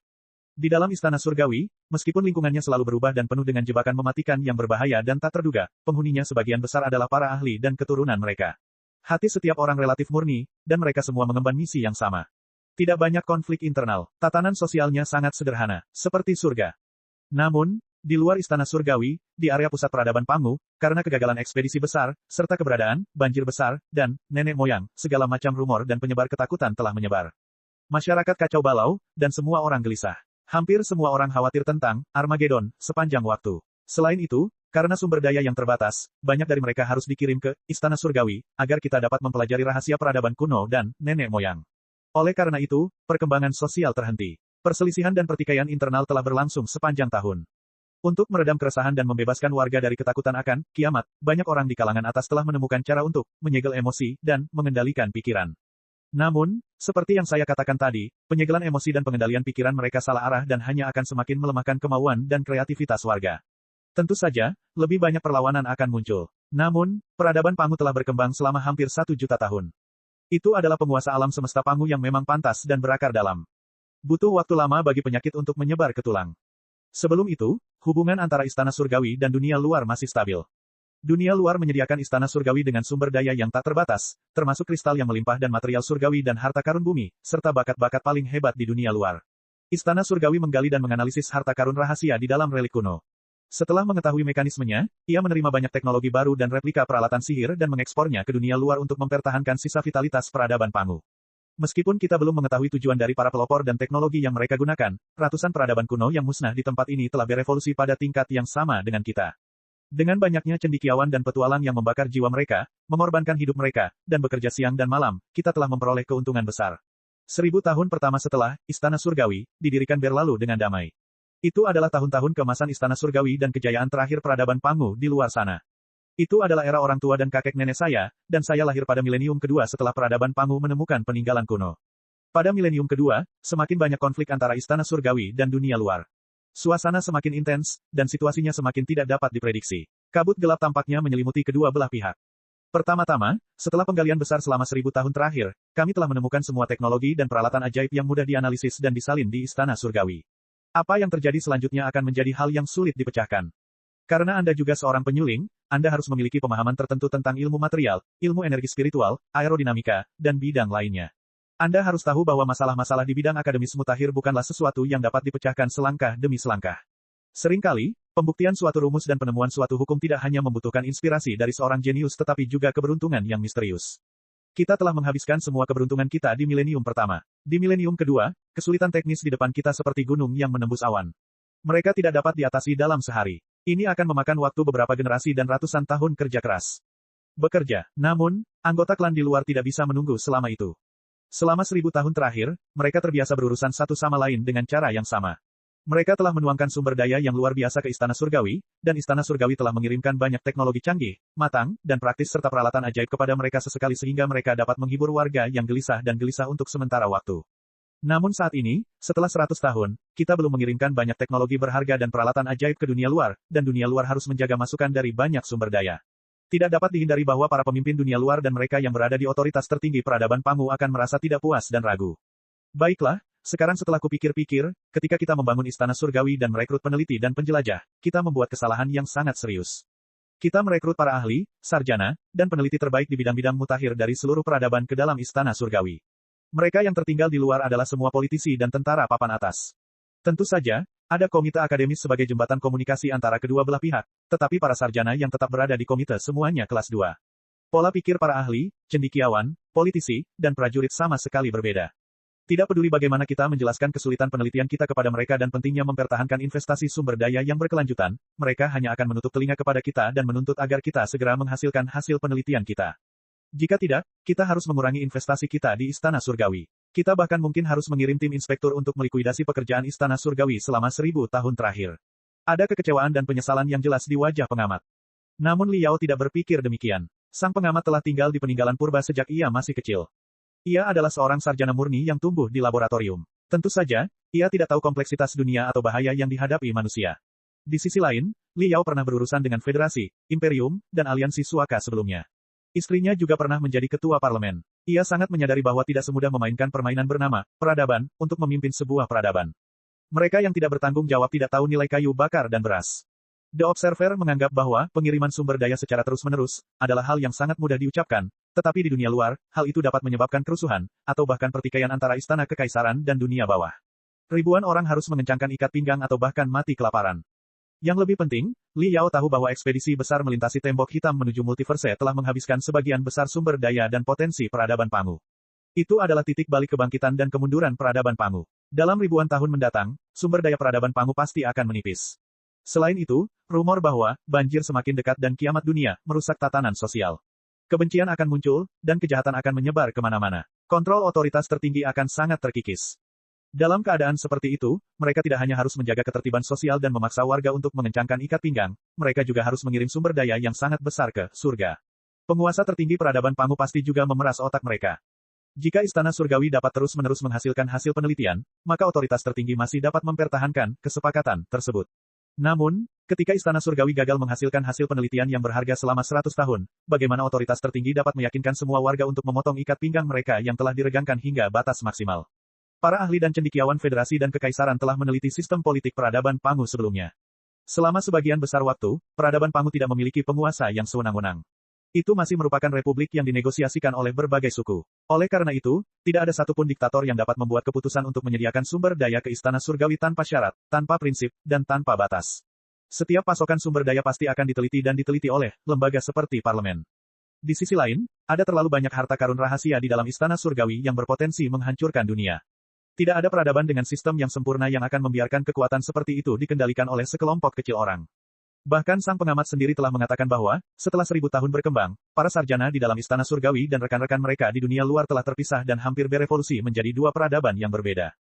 Di dalam Istana Surgawi, meskipun lingkungannya selalu berubah dan penuh dengan jebakan mematikan yang berbahaya dan tak terduga, penghuninya sebagian besar adalah para ahli dan keturunan mereka. Hati setiap orang relatif murni, dan mereka semua mengemban misi yang sama. Tidak banyak konflik internal, tatanan sosialnya sangat sederhana, seperti surga. Namun, di luar Istana Surgawi, di area pusat peradaban Pangu, karena kegagalan ekspedisi besar, serta keberadaan, banjir besar, dan nenek moyang, segala macam rumor dan penyebar ketakutan telah menyebar. Masyarakat kacau balau, dan semua orang gelisah. Hampir semua orang khawatir tentang Armageddon sepanjang waktu. Selain itu, karena sumber daya yang terbatas, banyak dari mereka harus dikirim ke Istana Surgawi, agar kita dapat mempelajari rahasia peradaban kuno dan nenek moyang. Oleh karena itu, perkembangan sosial terhenti. Perselisihan dan pertikaian internal telah berlangsung sepanjang tahun. Untuk meredam keresahan dan membebaskan warga dari ketakutan akan kiamat, banyak orang di kalangan atas telah menemukan cara untuk menyegel emosi dan mengendalikan pikiran. Namun, seperti yang saya katakan tadi, penyegelan emosi dan pengendalian pikiran mereka salah arah dan hanya akan semakin melemahkan kemauan dan kreativitas warga. Tentu saja, lebih banyak perlawanan akan muncul. Namun, peradaban Pangu telah berkembang selama hampir 1 juta tahun. Itu adalah penguasa alam semesta Pangu yang memang pantas dan berakar dalam. Butuh waktu lama bagi penyakit untuk menyebar ke tulang. Sebelum itu, hubungan antara Istana Surgawi dan dunia luar masih stabil. Dunia luar menyediakan Istana Surgawi dengan sumber daya yang tak terbatas, termasuk kristal yang melimpah dan material surgawi dan harta karun bumi, serta bakat-bakat paling hebat di dunia luar. Istana Surgawi menggali dan menganalisis harta karun rahasia di dalam relik kuno. Setelah mengetahui mekanismenya, ia menerima banyak teknologi baru dan replika peralatan sihir dan mengekspornya ke dunia luar untuk mempertahankan sisa vitalitas peradaban Pangu. Meskipun kita belum mengetahui tujuan dari para pelopor dan teknologi yang mereka gunakan, ratusan peradaban kuno yang musnah di tempat ini telah berevolusi pada tingkat yang sama dengan kita. Dengan banyaknya cendekiawan dan petualang yang membakar jiwa mereka, mengorbankan hidup mereka, dan bekerja siang dan malam, kita telah memperoleh keuntungan besar. 1000 tahun pertama setelah Istana Surgawi didirikan berlalu dengan damai. Itu adalah tahun-tahun keemasan Istana Surgawi dan kejayaan terakhir peradaban Pangu di luar sana. Itu adalah era orang tua dan kakek nenek saya, dan saya lahir pada milenium kedua setelah peradaban Pangu menemukan peninggalan kuno. Pada milenium kedua, semakin banyak konflik antara Istana Surgawi dan dunia luar. Suasana semakin intens, dan situasinya semakin tidak dapat diprediksi. Kabut gelap tampaknya menyelimuti kedua belah pihak. Pertama-tama, setelah penggalian besar selama 1000 tahun terakhir, kami telah menemukan semua teknologi dan peralatan ajaib yang mudah dianalisis dan disalin di Istana Surgawi. Apa yang terjadi selanjutnya akan menjadi hal yang sulit dipecahkan. Karena Anda juga seorang penyuling, Anda harus memiliki pemahaman tertentu tentang ilmu material, ilmu energi spiritual, aerodinamika, dan bidang lainnya. Anda harus tahu bahwa masalah-masalah di bidang akademis mutakhir bukanlah sesuatu yang dapat dipecahkan selangkah demi selangkah. Seringkali, pembuktian suatu rumus dan penemuan suatu hukum tidak hanya membutuhkan inspirasi dari seorang jenius tetapi juga keberuntungan yang misterius. Kita telah menghabiskan semua keberuntungan kita di milenium pertama. Di milenium kedua, kesulitan teknis di depan kita seperti gunung yang menembus awan. Mereka tidak dapat diatasi dalam sehari. Ini akan memakan waktu beberapa generasi dan ratusan tahun kerja keras. Bekerja. Namun, anggota klan di luar tidak bisa menunggu selama itu. Selama 1000 tahun terakhir, mereka terbiasa berurusan satu sama lain dengan cara yang sama. Mereka telah menuangkan sumber daya yang luar biasa ke Istana Surgawi, dan Istana Surgawi telah mengirimkan banyak teknologi canggih, matang, dan praktis serta peralatan ajaib kepada mereka sesekali sehingga mereka dapat menghibur warga yang gelisah dan gelisah untuk sementara waktu. Namun saat ini, setelah 100 tahun, kita belum mengirimkan banyak teknologi berharga dan peralatan ajaib ke dunia luar, dan dunia luar harus menjaga masukan dari banyak sumber daya. Tidak dapat dihindari bahwa para pemimpin dunia luar dan mereka yang berada di otoritas tertinggi peradaban Pangu akan merasa tidak puas dan ragu. Baiklah, sekarang setelah kupikir-pikir, ketika kita membangun Istana Surgawi dan merekrut peneliti dan penjelajah, kita membuat kesalahan yang sangat serius. Kita merekrut para ahli, sarjana, dan peneliti terbaik di bidang-bidang mutakhir dari seluruh peradaban ke dalam Istana Surgawi. Mereka yang tertinggal di luar adalah semua politisi dan tentara papan atas. Tentu saja, ada komite akademis sebagai jembatan komunikasi antara kedua belah pihak, tetapi para sarjana yang tetap berada di komite semuanya kelas 2. Pola pikir para ahli, cendekiawan, politisi, dan prajurit sama sekali berbeda. Tidak peduli bagaimana kita menjelaskan kesulitan penelitian kita kepada mereka dan pentingnya mempertahankan investasi sumber daya yang berkelanjutan, mereka hanya akan menutup telinga kepada kita dan menuntut agar kita segera menghasilkan hasil penelitian kita. Jika tidak, kita harus mengurangi investasi kita di Istana Surgawi. Kita bahkan mungkin harus mengirim tim inspektur untuk melikuidasi pekerjaan Istana Surgawi selama 1000 tahun terakhir. Ada kekecewaan dan penyesalan yang jelas di wajah pengamat. Namun Liao tidak berpikir demikian. Sang pengamat telah tinggal di peninggalan purba sejak ia masih kecil. Ia adalah seorang sarjana murni yang tumbuh di laboratorium. Tentu saja, ia tidak tahu kompleksitas dunia atau bahaya yang dihadapi manusia. Di sisi lain, Liao pernah berurusan dengan federasi, imperium, dan aliansi Suaka sebelumnya. Istrinya juga pernah menjadi ketua parlemen. Ia sangat menyadari bahwa tidak semudah memainkan permainan bernama peradaban untuk memimpin sebuah peradaban. Mereka yang tidak bertanggung jawab tidak tahu nilai kayu bakar dan beras. The Observer menganggap bahwa pengiriman sumber daya secara terus-menerus adalah hal yang sangat mudah diucapkan, tetapi di dunia luar, hal itu dapat menyebabkan kerusuhan, atau bahkan pertikaian antara istana kekaisaran dan dunia bawah. Ribuan orang harus mengencangkan ikat pinggang atau bahkan mati kelaparan. Yang lebih penting, Li Yao tahu bahwa ekspedisi besar melintasi tembok hitam menuju multiverse telah menghabiskan sebagian besar sumber daya dan potensi peradaban Pangu. Itu adalah titik balik kebangkitan dan kemunduran peradaban Pangu. Dalam ribuan tahun mendatang, sumber daya peradaban Pangu pasti akan menipis. Selain itu, rumor bahwa banjir semakin dekat dan kiamat dunia merusak tatanan sosial. Kebencian akan muncul, dan kejahatan akan menyebar kemana-mana. Kontrol otoritas tertinggi akan sangat terkikis. Dalam keadaan seperti itu, mereka tidak hanya harus menjaga ketertiban sosial dan memaksa warga untuk mengencangkan ikat pinggang, mereka juga harus mengirim sumber daya yang sangat besar ke surga. Penguasa tertinggi peradaban Pangu pasti juga memeras otak mereka. Jika Istana Surgawi dapat terus-menerus menghasilkan hasil penelitian, maka otoritas tertinggi masih dapat mempertahankan kesepakatan tersebut. Namun, ketika Istana Surgawi gagal menghasilkan hasil penelitian yang berharga selama 100 tahun, bagaimana otoritas tertinggi dapat meyakinkan semua warga untuk memotong ikat pinggang mereka yang telah diregangkan hingga batas maksimal? Para ahli dan cendekiawan federasi dan kekaisaran telah meneliti sistem politik peradaban Pangu sebelumnya. Selama sebagian besar waktu, peradaban Pangu tidak memiliki penguasa yang sewenang-wenang. Itu masih merupakan republik yang dinegosiasikan oleh berbagai suku. Oleh karena itu, tidak ada satupun diktator yang dapat membuat keputusan untuk menyediakan sumber daya ke Istana Surgawi tanpa syarat, tanpa prinsip, dan tanpa batas. Setiap pasokan sumber daya pasti akan diteliti dan diteliti oleh lembaga seperti parlemen. Di sisi lain, ada terlalu banyak harta karun rahasia di dalam Istana Surgawi yang berpotensi menghancurkan dunia. Tidak ada peradaban dengan sistem yang sempurna yang akan membiarkan kekuatan seperti itu dikendalikan oleh sekelompok kecil orang. Bahkan sang pengamat sendiri telah mengatakan bahwa, setelah 1000 tahun berkembang, para sarjana di dalam Istana Surgawi dan rekan-rekan mereka di dunia luar telah terpisah dan hampir berevolusi menjadi dua peradaban yang berbeda.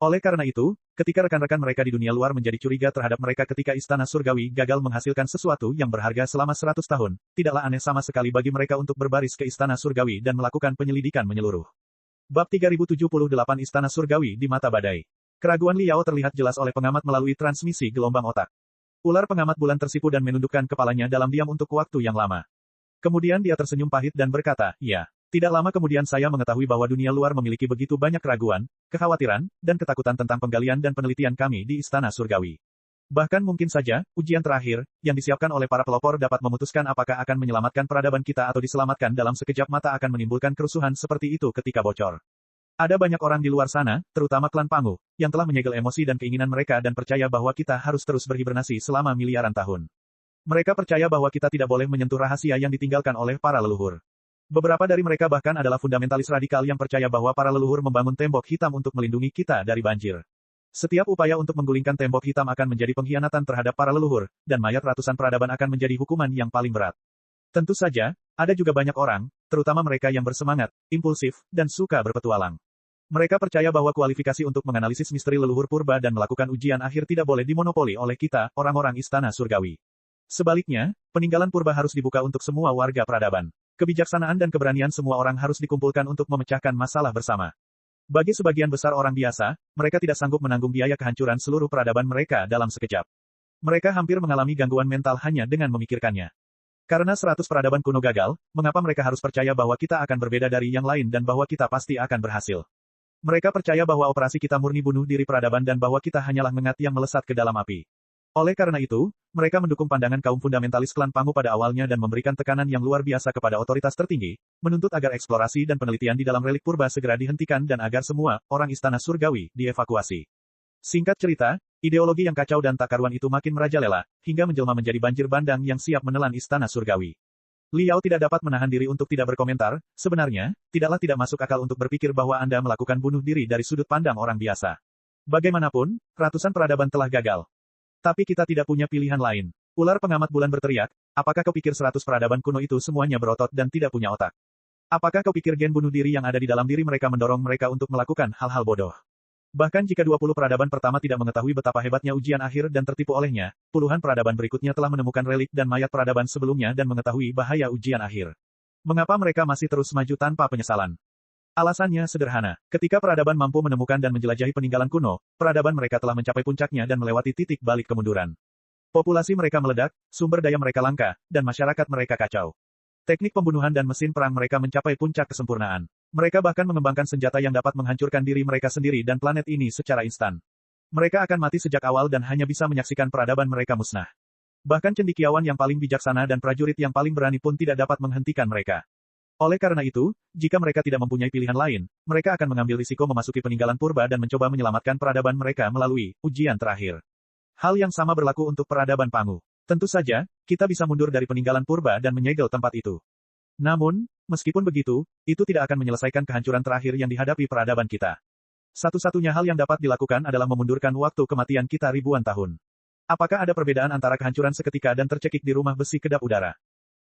Oleh karena itu, ketika rekan-rekan mereka di dunia luar menjadi curiga terhadap mereka ketika Istana Surgawi gagal menghasilkan sesuatu yang berharga selama 100 tahun, tidaklah aneh sama sekali bagi mereka untuk berbaris ke Istana Surgawi dan melakukan penyelidikan menyeluruh. Bab 3078 Istana Surgawi di Mata Badai. Keraguan Liao terlihat jelas oleh pengamat melalui transmisi gelombang otak. Ular pengamat bulan tersipu dan menundukkan kepalanya dalam diam untuk waktu yang lama. Kemudian dia tersenyum pahit dan berkata, "Ya, tidak lama kemudian saya mengetahui bahwa dunia luar memiliki begitu banyak keraguan, kekhawatiran, dan ketakutan tentang penggalian dan penelitian kami di Istana Surgawi. Bahkan mungkin saja, ujian terakhir, yang disiapkan oleh para pelopor dapat memutuskan apakah akan menyelamatkan peradaban kita atau diselamatkan dalam sekejap mata akan menimbulkan kerusuhan seperti itu ketika bocor. Ada banyak orang di luar sana, terutama klan Pangu, yang telah menyegel emosi dan keinginan mereka dan percaya bahwa kita harus terus berhibernasi selama miliaran tahun. Mereka percaya bahwa kita tidak boleh menyentuh rahasia yang ditinggalkan oleh para leluhur. Beberapa dari mereka bahkan adalah fundamentalis radikal yang percaya bahwa para leluhur membangun tembok hitam untuk melindungi kita dari banjir. Setiap upaya untuk menggulingkan tembok hitam akan menjadi pengkhianatan terhadap para leluhur, dan mayat ratusan peradaban akan menjadi hukuman yang paling berat. Tentu saja, ada juga banyak orang, terutama mereka yang bersemangat, impulsif, dan suka berpetualang. Mereka percaya bahwa kualifikasi untuk menganalisis misteri leluhur purba dan melakukan ujian akhir tidak boleh dimonopoli oleh kita, orang-orang Istana Surgawi. Sebaliknya, peninggalan purba harus dibuka untuk semua warga peradaban. Kebijaksanaan dan keberanian semua orang harus dikumpulkan untuk memecahkan masalah bersama. Bagi sebagian besar orang biasa, mereka tidak sanggup menanggung biaya kehancuran seluruh peradaban mereka dalam sekejap. Mereka hampir mengalami gangguan mental hanya dengan memikirkannya. Karena 100 peradaban kuno gagal, mengapa mereka harus percaya bahwa kita akan berbeda dari yang lain dan bahwa kita pasti akan berhasil? Mereka percaya bahwa operasi kita murni bunuh diri peradaban dan bahwa kita hanyalah ngengat yang melesat ke dalam api. Oleh karena itu, mereka mendukung pandangan kaum fundamentalis klan Pangu pada awalnya dan memberikan tekanan yang luar biasa kepada otoritas tertinggi, menuntut agar eksplorasi dan penelitian di dalam relik purba segera dihentikan dan agar semua orang Istana Surgawi dievakuasi. Singkat cerita, ideologi yang kacau dan tak karuan itu makin merajalela, hingga menjelma menjadi banjir bandang yang siap menelan Istana Surgawi. Liao tidak dapat menahan diri untuk tidak berkomentar, sebenarnya, tidaklah tidak masuk akal untuk berpikir bahwa Anda melakukan bunuh diri dari sudut pandang orang biasa. Bagaimanapun, ratusan peradaban telah gagal. Tapi kita tidak punya pilihan lain. Ular pengamat bulan berteriak, apakah kau pikir 100 peradaban kuno itu semuanya berotot dan tidak punya otak? Apakah kau pikir gen bunuh diri yang ada di dalam diri mereka mendorong mereka untuk melakukan hal-hal bodoh? Bahkan jika 20 peradaban pertama tidak mengetahui betapa hebatnya ujian akhir dan tertipu olehnya, puluhan peradaban berikutnya telah menemukan relik dan mayat peradaban sebelumnya dan mengetahui bahaya ujian akhir. Mengapa mereka masih terus maju tanpa penyesalan? Alasannya sederhana. Ketika peradaban mampu menemukan dan menjelajahi peninggalan kuno, peradaban mereka telah mencapai puncaknya dan melewati titik balik kemunduran. Populasi mereka meledak, sumber daya mereka langka, dan masyarakat mereka kacau. Teknik pembunuhan dan mesin perang mereka mencapai puncak kesempurnaan. Mereka bahkan mengembangkan senjata yang dapat menghancurkan diri mereka sendiri dan planet ini secara instan. Mereka akan mati sejak awal dan hanya bisa menyaksikan peradaban mereka musnah. Bahkan cendekiawan yang paling bijaksana dan prajurit yang paling berani pun tidak dapat menghentikan mereka. Oleh karena itu, jika mereka tidak mempunyai pilihan lain, mereka akan mengambil risiko memasuki peninggalan purba dan mencoba menyelamatkan peradaban mereka melalui ujian terakhir. Hal yang sama berlaku untuk peradaban Pangu. Tentu saja, kita bisa mundur dari peninggalan purba dan menyegel tempat itu. Namun, meskipun begitu, itu tidak akan menyelesaikan kehancuran terakhir yang dihadapi peradaban kita. Satu-satunya hal yang dapat dilakukan adalah memundurkan waktu kematian kita ribuan tahun. Apakah ada perbedaan antara kehancuran seketika dan tercekik di rumah besi kedap udara?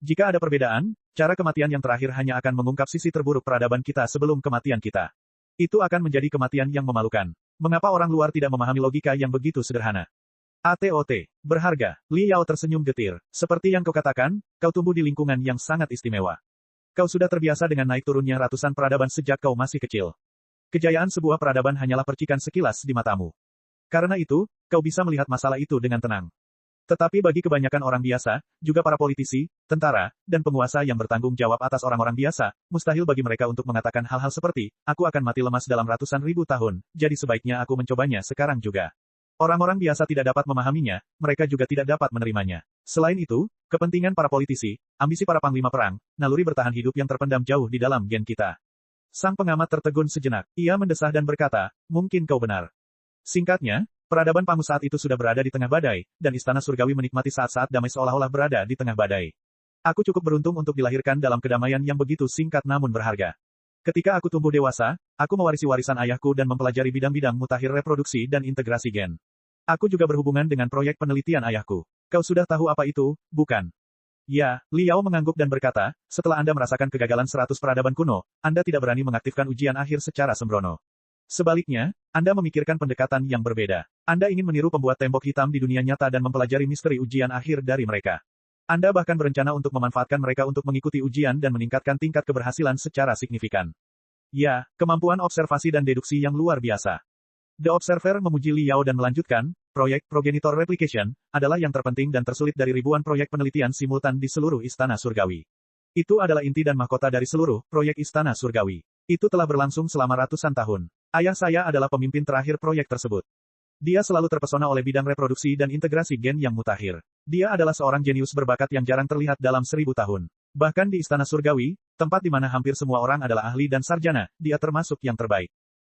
Jika ada perbedaan, cara kematian yang terakhir hanya akan mengungkap sisi terburuk peradaban kita sebelum kematian kita. Itu akan menjadi kematian yang memalukan. Mengapa orang luar tidak memahami logika yang begitu sederhana? ATOT, berharga. Liao tersenyum getir. Seperti yang kau katakan, kau tumbuh di lingkungan yang sangat istimewa. Kau sudah terbiasa dengan naik turunnya ratusan peradaban sejak kau masih kecil. Kejayaan sebuah peradaban hanyalah percikan sekilas di matamu. Karena itu, kau bisa melihat masalah itu dengan tenang. Tetapi bagi kebanyakan orang biasa, juga para politisi, tentara, dan penguasa yang bertanggung jawab atas orang-orang biasa, mustahil bagi mereka untuk mengatakan hal-hal seperti, aku akan mati lemas dalam ratusan ribu tahun, jadi sebaiknya aku mencobanya sekarang juga. Orang-orang biasa tidak dapat memahaminya, mereka juga tidak dapat menerimanya. Selain itu, kepentingan para politisi, ambisi para panglima perang, naluri bertahan hidup yang terpendam jauh di dalam gen kita. Sang pengamat tertegun sejenak, ia mendesah dan berkata, mungkin kau benar. Singkatnya, peradaban Pangu saat itu sudah berada di tengah badai, dan Istana Surgawi menikmati saat-saat damai seolah-olah berada di tengah badai. Aku cukup beruntung untuk dilahirkan dalam kedamaian yang begitu singkat namun berharga. Ketika aku tumbuh dewasa, aku mewarisi warisan ayahku dan mempelajari bidang-bidang mutakhir reproduksi dan integrasi gen. Aku juga berhubungan dengan proyek penelitian ayahku. Kau sudah tahu apa itu, bukan? Ya, Liao mengangguk dan berkata, setelah Anda merasakan kegagalan 100 peradaban kuno, Anda tidak berani mengaktifkan ujian akhir secara sembrono. Sebaliknya, Anda memikirkan pendekatan yang berbeda. Anda ingin meniru pembuat tembok hitam di dunia nyata dan mempelajari misteri ujian akhir dari mereka. Anda bahkan berencana untuk memanfaatkan mereka untuk mengikuti ujian dan meningkatkan tingkat keberhasilan secara signifikan. Ya, kemampuan observasi dan deduksi yang luar biasa. The Observer memuji Liao dan melanjutkan, proyek Progenitor Replication adalah yang terpenting dan tersulit dari ribuan proyek penelitian simultan di seluruh Istana Surgawi. Itu adalah inti dan mahkota dari seluruh proyek Istana Surgawi. Itu telah berlangsung selama ratusan tahun. Ayah saya adalah pemimpin terakhir proyek tersebut. Dia selalu terpesona oleh bidang reproduksi dan integrasi gen yang mutakhir. Dia adalah seorang jenius berbakat yang jarang terlihat dalam 1000 tahun. Bahkan di Istana Surgawi, tempat di mana hampir semua orang adalah ahli dan sarjana, dia termasuk yang terbaik.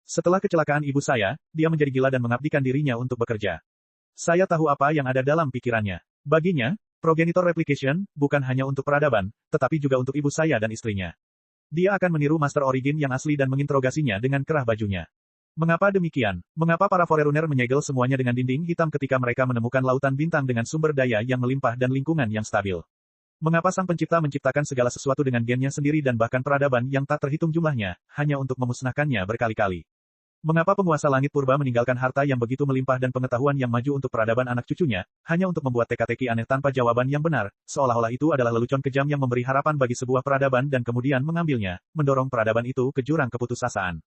Setelah kecelakaan ibu saya, dia menjadi gila dan mengabdikan dirinya untuk bekerja. Saya tahu apa yang ada dalam pikirannya. Baginya, progenitor replication bukan hanya untuk peradaban, tetapi juga untuk ibu saya dan istrinya. Dia akan meniru Master Origin yang asli dan menginterogasinya dengan kerah bajunya. Mengapa demikian? Mengapa para Forerunner menyegel semuanya dengan dinding hitam ketika mereka menemukan lautan bintang dengan sumber daya yang melimpah dan lingkungan yang stabil? Mengapa Sang Pencipta menciptakan segala sesuatu dengan gennya sendiri dan bahkan peradaban yang tak terhitung jumlahnya, hanya untuk memusnahkannya berkali-kali? Mengapa penguasa langit purba meninggalkan harta yang begitu melimpah dan pengetahuan yang maju untuk peradaban anak cucunya, hanya untuk membuat teka-teki aneh tanpa jawaban yang benar, seolah-olah itu adalah lelucon kejam yang memberi harapan bagi sebuah peradaban dan kemudian mengambilnya, mendorong peradaban itu ke jurang keputusasaan.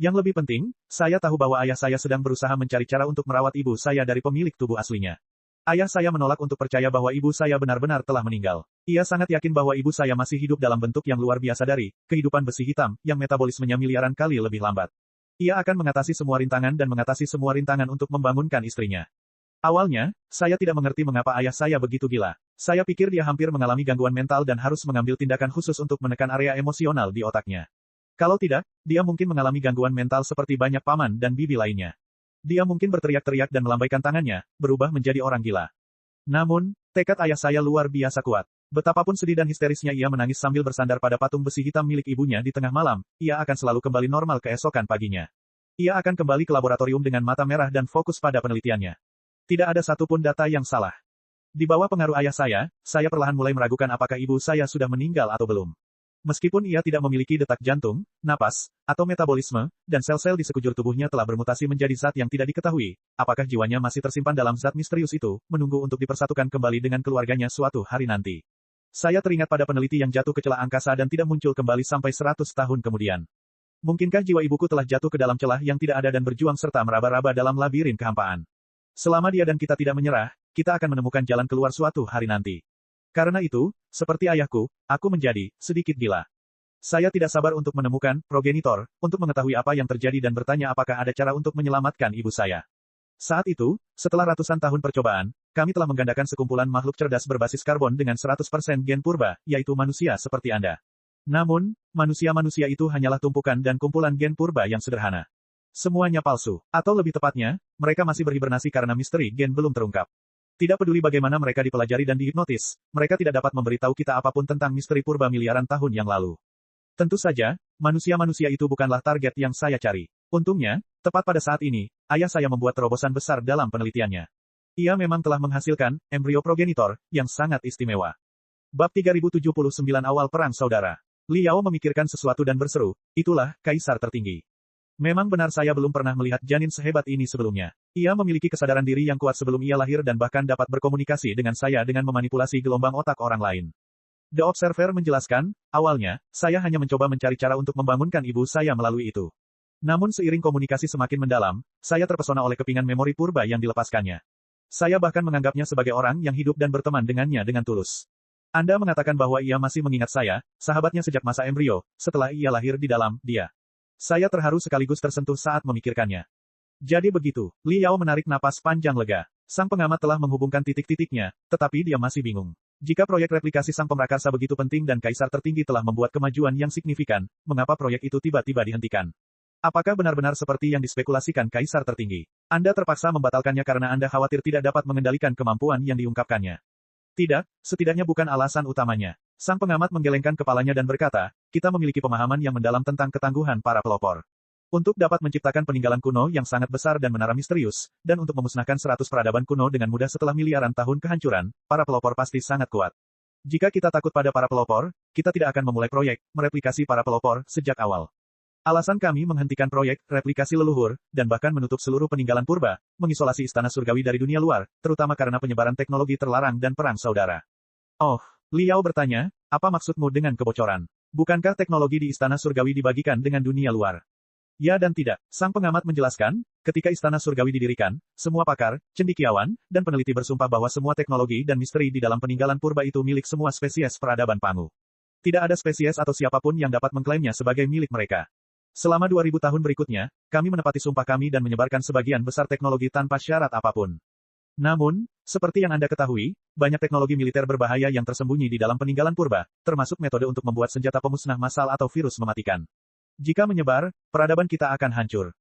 Yang lebih penting, saya tahu bahwa ayah saya sedang berusaha mencari cara untuk merawat ibu saya dari pemilik tubuh aslinya. Ayah saya menolak untuk percaya bahwa ibu saya benar-benar telah meninggal. Ia sangat yakin bahwa ibu saya masih hidup dalam bentuk yang luar biasa dari kehidupan besi hitam, yang metabolismenya miliaran kali lebih lambat. Ia akan mengatasi semua rintangan dan mengatasi semua rintangan untuk membangunkan istrinya. Awalnya, saya tidak mengerti mengapa ayah saya begitu gila. Saya pikir dia hampir mengalami gangguan mental dan harus mengambil tindakan khusus untuk menekan area emosional di otaknya. Kalau tidak, dia mungkin mengalami gangguan mental seperti banyak paman dan bibi lainnya. Dia mungkin berteriak-teriak dan melambaikan tangannya, berubah menjadi orang gila. Namun, tekad ayah saya luar biasa kuat. Betapapun sedih dan histerisnya ia menangis sambil bersandar pada patung besi hitam milik ibunya di tengah malam, ia akan selalu kembali normal keesokan paginya. Ia akan kembali ke laboratorium dengan mata merah dan fokus pada penelitiannya. Tidak ada satupun data yang salah. Di bawah pengaruh ayah saya perlahan mulai meragukan apakah ibu saya sudah meninggal atau belum. Meskipun ia tidak memiliki detak jantung, napas, atau metabolisme, dan sel-sel di sekujur tubuhnya telah bermutasi menjadi zat yang tidak diketahui, apakah jiwanya masih tersimpan dalam zat misterius itu, menunggu untuk dipersatukan kembali dengan keluarganya suatu hari nanti. Saya teringat pada peneliti yang jatuh ke celah angkasa dan tidak muncul kembali sampai 100 tahun kemudian. Mungkinkah jiwa ibuku telah jatuh ke dalam celah yang tidak ada dan berjuang serta meraba-raba dalam labirin kehampaan? Selama dia dan kita tidak menyerah, kita akan menemukan jalan keluar suatu hari nanti. Karena itu, seperti ayahku, aku menjadi sedikit gila. Saya tidak sabar untuk menemukan progenitor, untuk mengetahui apa yang terjadi dan bertanya apakah ada cara untuk menyelamatkan ibu saya. Saat itu, setelah ratusan tahun percobaan, kami telah menggandakan sekumpulan makhluk cerdas berbasis karbon dengan 100% gen purba, yaitu manusia seperti Anda. Namun, manusia-manusia itu hanyalah tumpukan dan kumpulan gen purba yang sederhana. Semuanya palsu. Atau lebih tepatnya, mereka masih berhibernasi karena misteri gen belum terungkap. Tidak peduli bagaimana mereka dipelajari dan dihipnotis, mereka tidak dapat memberitahu kita apapun tentang misteri purba miliaran tahun yang lalu. Tentu saja, manusia-manusia itu bukanlah target yang saya cari. Untungnya, tepat pada saat ini, ayah saya membuat terobosan besar dalam penelitiannya. Ia memang telah menghasilkan embrio progenitor yang sangat istimewa. Bab 3079 Awal Perang Saudara. Liao memikirkan sesuatu dan berseru, itulah kaisar tertinggi. Memang benar saya belum pernah melihat janin sehebat ini sebelumnya. Ia memiliki kesadaran diri yang kuat sebelum ia lahir dan bahkan dapat berkomunikasi dengan saya dengan memanipulasi gelombang otak orang lain. The Observer menjelaskan, awalnya, saya hanya mencoba mencari cara untuk membangunkan ibu saya melalui itu. Namun seiring komunikasi semakin mendalam, saya terpesona oleh kepingan memori purba yang dilepaskannya. Saya bahkan menganggapnya sebagai orang yang hidup dan berteman dengannya dengan tulus. Anda mengatakan bahwa ia masih mengingat saya, sahabatnya sejak masa embrio, setelah ia lahir di dalam dia. Saya terharu sekaligus tersentuh saat memikirkannya. Jadi begitu, Liao menarik napas panjang lega. Sang pengamat telah menghubungkan titik-titiknya, tetapi dia masih bingung. Jika proyek replikasi sang pemrakarsa begitu penting dan kaisar tertinggi telah membuat kemajuan yang signifikan, mengapa proyek itu tiba-tiba dihentikan? Apakah benar-benar seperti yang dispekulasikan kaisar tertinggi? Anda terpaksa membatalkannya karena Anda khawatir tidak dapat mengendalikan kemampuan yang diungkapkannya. Tidak, setidaknya bukan alasan utamanya. Sang pengamat menggelengkan kepalanya dan berkata, kita memiliki pemahaman yang mendalam tentang ketangguhan para pelopor. Untuk dapat menciptakan peninggalan kuno yang sangat besar dan menara misterius, dan untuk memusnahkan 100 peradaban kuno dengan mudah setelah miliaran tahun kehancuran, para pelopor pasti sangat kuat. Jika kita takut pada para pelopor, kita tidak akan memulai proyek mereplikasi para pelopor sejak awal. Alasan kami menghentikan proyek replikasi leluhur, dan bahkan menutup seluruh peninggalan purba, mengisolasi istana surgawi dari dunia luar, terutama karena penyebaran teknologi terlarang dan perang saudara. Oh, Liao bertanya, apa maksudmu dengan kebocoran? Bukankah teknologi di istana surgawi dibagikan dengan dunia luar? Ya dan tidak, sang pengamat menjelaskan, ketika istana surgawi didirikan, semua pakar, cendekiawan, dan peneliti bersumpah bahwa semua teknologi dan misteri di dalam peninggalan purba itu milik semua spesies peradaban Pangu. Tidak ada spesies atau siapapun yang dapat mengklaimnya sebagai milik mereka. Selama 2000 tahun berikutnya, kami menepati sumpah kami dan menyebarkan sebagian besar teknologi tanpa syarat apapun. Namun, seperti yang Anda ketahui, banyak teknologi militer berbahaya yang tersembunyi di dalam peninggalan purba, termasuk metode untuk membuat senjata pemusnah massal atau virus mematikan. Jika menyebar, peradaban kita akan hancur.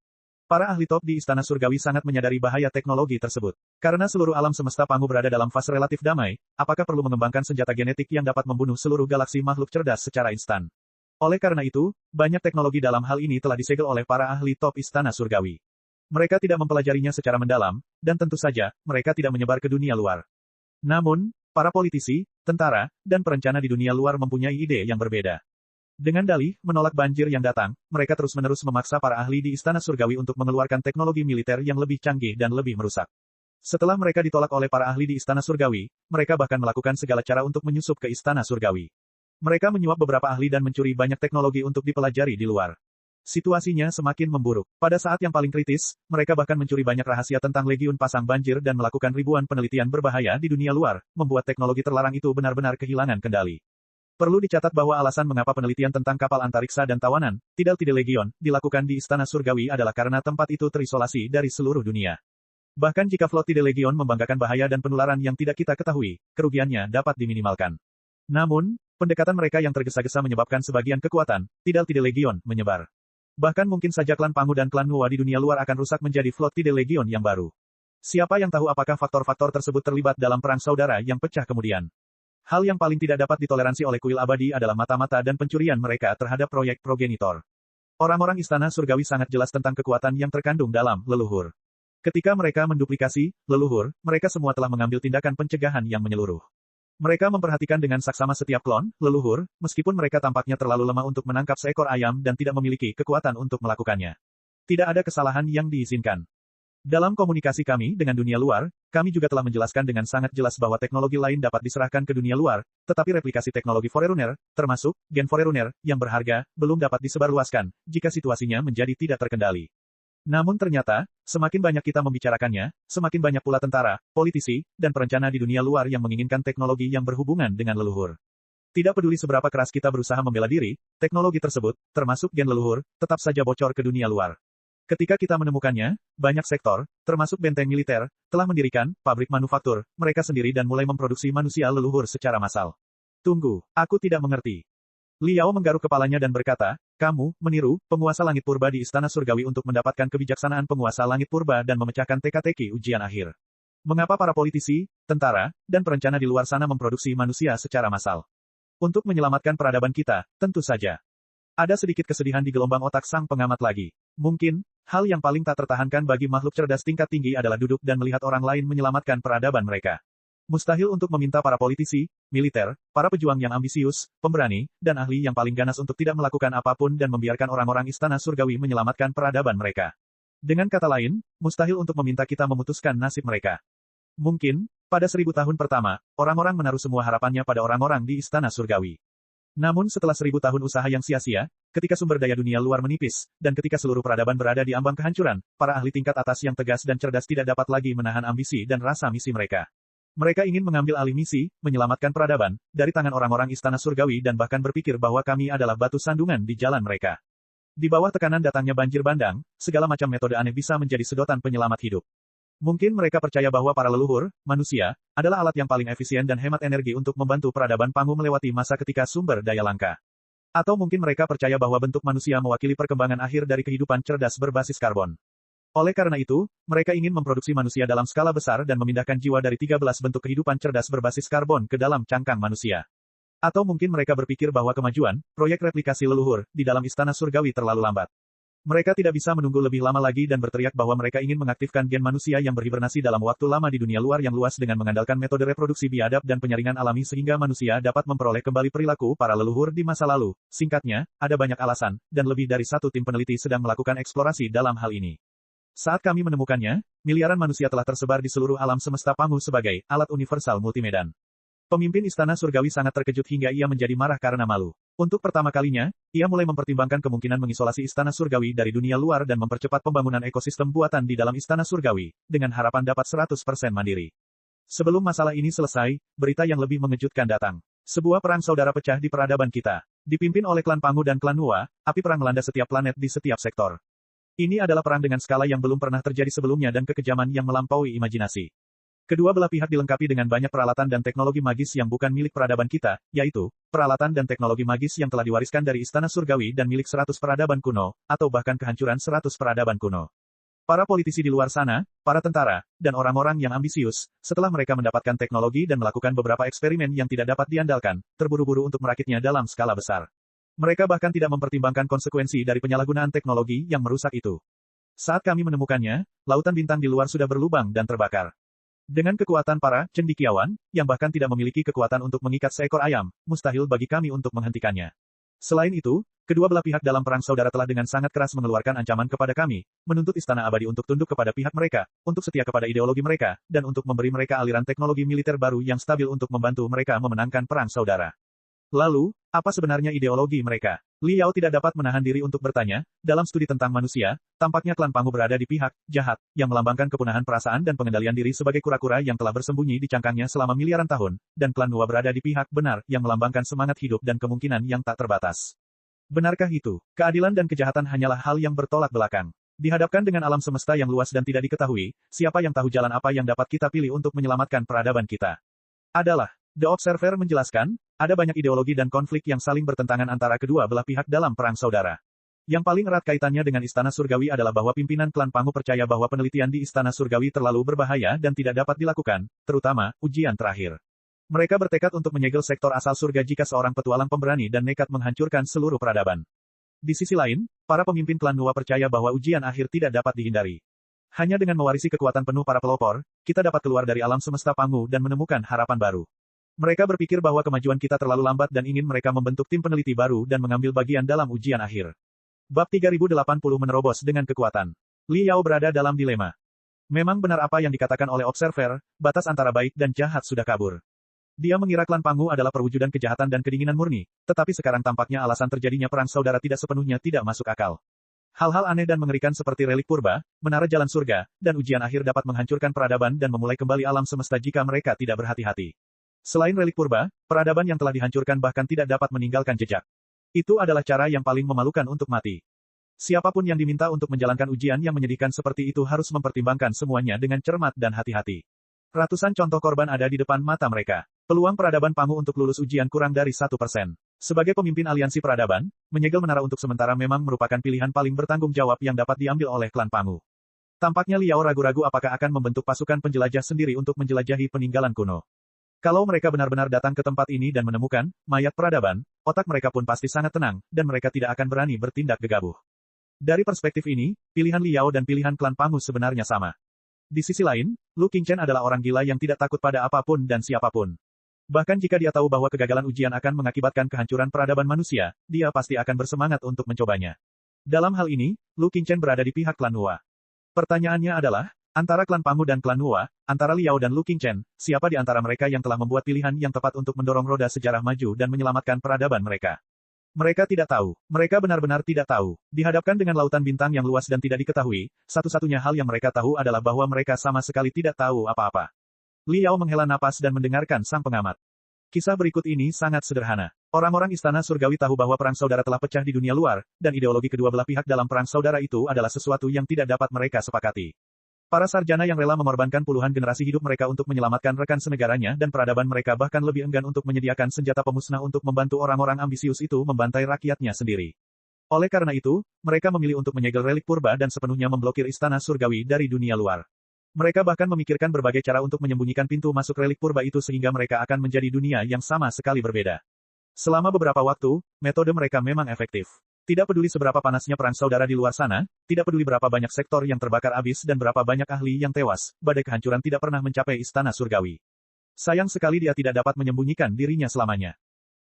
Para ahli top di Istana Surgawi sangat menyadari bahaya teknologi tersebut. Karena seluruh alam semesta Pangu berada dalam fase relatif damai, apakah perlu mengembangkan senjata genetik yang dapat membunuh seluruh galaksi makhluk cerdas secara instan? Oleh karena itu, banyak teknologi dalam hal ini telah disegel oleh para ahli top Istana Surgawi. Mereka tidak mempelajarinya secara mendalam, dan tentu saja, mereka tidak menyebar ke dunia luar. Namun, para politisi, tentara, dan perencana di dunia luar mempunyai ide yang berbeda. Dengan dalih menolak banjir yang datang, mereka terus-menerus memaksa para ahli di Istana Surgawi untuk mengeluarkan teknologi militer yang lebih canggih dan lebih merusak. Setelah mereka ditolak oleh para ahli di Istana Surgawi, mereka bahkan melakukan segala cara untuk menyusup ke Istana Surgawi. Mereka menyuap beberapa ahli dan mencuri banyak teknologi untuk dipelajari di luar. Situasinya semakin memburuk. Pada saat yang paling kritis, mereka bahkan mencuri banyak rahasia tentang Legiun Pasang Banjir dan melakukan ribuan penelitian berbahaya di dunia luar, membuat teknologi terlarang itu benar-benar kehilangan kendali. Perlu dicatat bahwa alasan mengapa penelitian tentang kapal antariksa dan tawanan, Tidal-Tide Legion, dilakukan di Istana Surgawi adalah karena tempat itu terisolasi dari seluruh dunia. Bahkan jika Flottide Legion membanggakan bahaya dan penularan yang tidak kita ketahui, kerugiannya dapat diminimalkan. Namun, pendekatan mereka yang tergesa-gesa menyebabkan sebagian kekuatan, Tidal-Tide Legion, menyebar. Bahkan mungkin saja klan Pangu dan klan Nuwa di dunia luar akan rusak menjadi Flottide Legion yang baru. Siapa yang tahu apakah faktor-faktor tersebut terlibat dalam perang saudara yang pecah kemudian? Hal yang paling tidak dapat ditoleransi oleh kuil abadi adalah mata-mata dan pencurian mereka terhadap proyek progenitor. Orang-orang Istana Surgawi sangat jelas tentang kekuatan yang terkandung dalam leluhur. Ketika mereka menduplikasi leluhur, mereka semua telah mengambil tindakan pencegahan yang menyeluruh. Mereka memperhatikan dengan saksama setiap klon leluhur, meskipun mereka tampaknya terlalu lemah untuk menangkap seekor ayam dan tidak memiliki kekuatan untuk melakukannya. Tidak ada kesalahan yang diizinkan. Dalam komunikasi kami dengan dunia luar, kami juga telah menjelaskan dengan sangat jelas bahwa teknologi lain dapat diserahkan ke dunia luar, tetapi replikasi teknologi Forerunner, termasuk gen Forerunner, yang berharga, belum dapat disebarluaskan, jika situasinya menjadi tidak terkendali. Namun ternyata, semakin banyak kita membicarakannya, semakin banyak pula tentara, politisi, dan perencana di dunia luar yang menginginkan teknologi yang berhubungan dengan leluhur. Tidak peduli seberapa keras kita berusaha membela diri, teknologi tersebut, termasuk gen leluhur, tetap saja bocor ke dunia luar. Ketika kita menemukannya, banyak sektor, termasuk benteng militer, telah mendirikan pabrik manufaktur mereka sendiri dan mulai memproduksi manusia leluhur secara massal. Tunggu, aku tidak mengerti. Liao menggaruk kepalanya dan berkata, kamu meniru penguasa langit purba di Istana Surgawi untuk mendapatkan kebijaksanaan penguasa langit purba dan memecahkan teka-teki ujian akhir. Mengapa para politisi, tentara, dan perencana di luar sana memproduksi manusia secara massal? Untuk menyelamatkan peradaban kita, tentu saja. Ada sedikit kesedihan di gelombang otak sang pengamat lagi. Mungkin, hal yang paling tak tertahankan bagi makhluk cerdas tingkat tinggi adalah duduk dan melihat orang lain menyelamatkan peradaban mereka. Mustahil untuk meminta para politisi, militer, para pejuang yang ambisius, pemberani, dan ahli yang paling ganas untuk tidak melakukan apapun dan membiarkan orang-orang Istana Surgawi menyelamatkan peradaban mereka. Dengan kata lain, mustahil untuk meminta kita memutuskan nasib mereka. Mungkin, pada 1000 tahun pertama, orang-orang menaruh semua harapannya pada orang-orang di Istana Surgawi. Namun setelah 1000 tahun usaha yang sia-sia, ketika sumber daya dunia luar menipis, dan ketika seluruh peradaban berada di ambang kehancuran, para ahli tingkat atas yang tegas dan cerdas tidak dapat lagi menahan ambisi dan rasa misi mereka. Mereka ingin mengambil alih misi, menyelamatkan peradaban, dari tangan orang-orang Istana Surgawi dan bahkan berpikir bahwa kami adalah batu sandungan di jalan mereka. Di bawah tekanan datangnya banjir bandang, segala macam metode aneh bisa menjadi sedotan penyelamat hidup. Mungkin mereka percaya bahwa para leluhur, manusia, adalah alat yang paling efisien dan hemat energi untuk membantu peradaban Pangu melewati masa ketika sumber daya langka. Atau mungkin mereka percaya bahwa bentuk manusia mewakili perkembangan akhir dari kehidupan cerdas berbasis karbon. Oleh karena itu, mereka ingin memproduksi manusia dalam skala besar dan memindahkan jiwa dari 13 bentuk kehidupan cerdas berbasis karbon ke dalam cangkang manusia. Atau mungkin mereka berpikir bahwa kemajuan, proyek replikasi leluhur, di dalam Istana Surgawi terlalu lambat. Mereka tidak bisa menunggu lebih lama lagi dan berteriak bahwa mereka ingin mengaktifkan gen manusia yang berhibernasi dalam waktu lama di dunia luar yang luas dengan mengandalkan metode reproduksi biadab dan penyaringan alami sehingga manusia dapat memperoleh kembali perilaku para leluhur di masa lalu. Singkatnya, ada banyak alasan, dan lebih dari satu tim peneliti sedang melakukan eksplorasi dalam hal ini. Saat kami menemukannya, miliaran manusia telah tersebar di seluruh alam semesta Pangu sebagai alat universal multimedan. Pemimpin Istana Surgawi sangat terkejut hingga ia menjadi marah karena malu. Untuk pertama kalinya, ia mulai mempertimbangkan kemungkinan mengisolasi Istana Surgawi dari dunia luar dan mempercepat pembangunan ekosistem buatan di dalam Istana Surgawi, dengan harapan dapat 100% mandiri. Sebelum masalah ini selesai, berita yang lebih mengejutkan datang. Sebuah perang saudara pecah di peradaban kita. Dipimpin oleh klan Pangu dan klan Nuwa, api perang melanda setiap planet di setiap sektor. Ini adalah perang dengan skala yang belum pernah terjadi sebelumnya dan kekejaman yang melampaui imajinasi. Kedua belah pihak dilengkapi dengan banyak peralatan dan teknologi magis yang bukan milik peradaban kita, yaitu, peralatan dan teknologi magis yang telah diwariskan dari Istana Surgawi dan milik 100 peradaban kuno, atau bahkan kehancuran 100 peradaban kuno. Para politisi di luar sana, para tentara, dan orang-orang yang ambisius, setelah mereka mendapatkan teknologi dan melakukan beberapa eksperimen yang tidak dapat diandalkan, terburu-buru untuk merakitnya dalam skala besar. Mereka bahkan tidak mempertimbangkan konsekuensi dari penyalahgunaan teknologi yang merusak itu. Saat kami menemukannya, lautan bintang di luar sudah berlubang dan terbakar. Dengan kekuatan para cendekiawan, yang bahkan tidak memiliki kekuatan untuk mengikat seekor ayam, mustahil bagi kami untuk menghentikannya. Selain itu, kedua belah pihak dalam perang saudara telah dengan sangat keras mengeluarkan ancaman kepada kami, menuntut Istana Abadi untuk tunduk kepada pihak mereka, untuk setia kepada ideologi mereka, dan untuk memberi mereka aliran teknologi militer baru yang stabil untuk membantu mereka memenangkan perang saudara. Lalu, apa sebenarnya ideologi mereka? Liao tidak dapat menahan diri untuk bertanya, dalam studi tentang manusia, tampaknya klan Pangu berada di pihak jahat, yang melambangkan kepunahan perasaan dan pengendalian diri sebagai kura-kura yang telah bersembunyi di cangkangnya selama miliaran tahun, dan klan Nuwa berada di pihak benar, yang melambangkan semangat hidup dan kemungkinan yang tak terbatas. Benarkah itu? Keadilan dan kejahatan hanyalah hal yang bertolak belakang. Dihadapkan dengan alam semesta yang luas dan tidak diketahui, siapa yang tahu jalan apa yang dapat kita pilih untuk menyelamatkan peradaban kita? Adalah. The Observer menjelaskan, ada banyak ideologi dan konflik yang saling bertentangan antara kedua belah pihak dalam perang saudara. Yang paling erat kaitannya dengan Istana Surgawi adalah bahwa pimpinan klan Pangu percaya bahwa penelitian di Istana Surgawi terlalu berbahaya dan tidak dapat dilakukan, terutama, ujian terakhir. Mereka bertekad untuk menyegel sektor asal surga jika seorang petualang pemberani dan nekat menghancurkan seluruh peradaban. Di sisi lain, para pemimpin klan Nuwa percaya bahwa ujian akhir tidak dapat dihindari. Hanya dengan mewarisi kekuatan penuh para pelopor, kita dapat keluar dari alam semesta Pangu dan menemukan harapan baru. Mereka berpikir bahwa kemajuan kita terlalu lambat dan ingin mereka membentuk tim peneliti baru dan mengambil bagian dalam ujian akhir. Bab 3080 menerobos dengan kekuatan. Liao berada dalam dilema. Memang benar apa yang dikatakan oleh Observer, batas antara baik dan jahat sudah kabur. Dia mengira klan Pangu adalah perwujudan kejahatan dan kedinginan murni, tetapi sekarang tampaknya alasan terjadinya perang saudara tidak sepenuhnya tidak masuk akal. Hal-hal aneh dan mengerikan seperti relik purba, menara jalan surga, dan ujian akhir dapat menghancurkan peradaban dan memulai kembali alam semesta jika mereka tidak berhati-hati. Selain relik purba, peradaban yang telah dihancurkan bahkan tidak dapat meninggalkan jejak. Itu adalah cara yang paling memalukan untuk mati. Siapapun yang diminta untuk menjalankan ujian yang menyedihkan seperti itu harus mempertimbangkan semuanya dengan cermat dan hati-hati. Ratusan contoh korban ada di depan mata mereka. Peluang peradaban Pangu untuk lulus ujian kurang dari 1%. Sebagai pemimpin aliansi peradaban, menyegel menara untuk sementara memang merupakan pilihan paling bertanggung jawab yang dapat diambil oleh klan Pangu. Tampaknya Liao ragu-ragu apakah akan membentuk pasukan penjelajah sendiri untuk menjelajahi peninggalan kuno. Kalau mereka benar-benar datang ke tempat ini dan menemukan mayat peradaban, otak mereka pun pasti sangat tenang, dan mereka tidak akan berani bertindak gegabah. Dari perspektif ini, pilihan Liao dan pilihan klan Pangu sebenarnya sama. Di sisi lain, Lu Qingchen adalah orang gila yang tidak takut pada apapun dan siapapun. Bahkan jika dia tahu bahwa kegagalan ujian akan mengakibatkan kehancuran peradaban manusia, dia pasti akan bersemangat untuk mencobanya. Dalam hal ini, Lu Qingchen berada di pihak klan Nuwa. Pertanyaannya adalah, antara klan Pangu dan klan Nuwa, antara Liao dan Lu Qingchen, siapa di antara mereka yang telah membuat pilihan yang tepat untuk mendorong roda sejarah maju dan menyelamatkan peradaban mereka? Mereka tidak tahu. Mereka benar-benar tidak tahu. Dihadapkan dengan lautan bintang yang luas dan tidak diketahui, satu-satunya hal yang mereka tahu adalah bahwa mereka sama sekali tidak tahu apa-apa. Liao menghela napas dan mendengarkan sang pengamat. Kisah berikut ini sangat sederhana. Orang-orang Istana Surgawi tahu bahwa perang saudara telah pecah di dunia luar, dan ideologi kedua belah pihak dalam perang saudara itu adalah sesuatu yang tidak dapat mereka sepakati. Para sarjana yang rela mengorbankan puluhan generasi hidup mereka untuk menyelamatkan rekan senegaranya dan peradaban mereka bahkan lebih enggan untuk menyediakan senjata pemusnah untuk membantu orang-orang ambisius itu membantai rakyatnya sendiri. Oleh karena itu, mereka memilih untuk menyegel relik purba dan sepenuhnya memblokir Istana Surgawi dari dunia luar. Mereka bahkan memikirkan berbagai cara untuk menyembunyikan pintu masuk relik purba itu sehingga mereka akan menjadi dunia yang sama sekali berbeda. Selama beberapa waktu, metode mereka memang efektif. Tidak peduli seberapa panasnya perang saudara di luar sana, tidak peduli berapa banyak sektor yang terbakar abis dan berapa banyak ahli yang tewas, badai kehancuran tidak pernah mencapai Istana Surgawi. Sayang sekali dia tidak dapat menyembunyikan dirinya selamanya.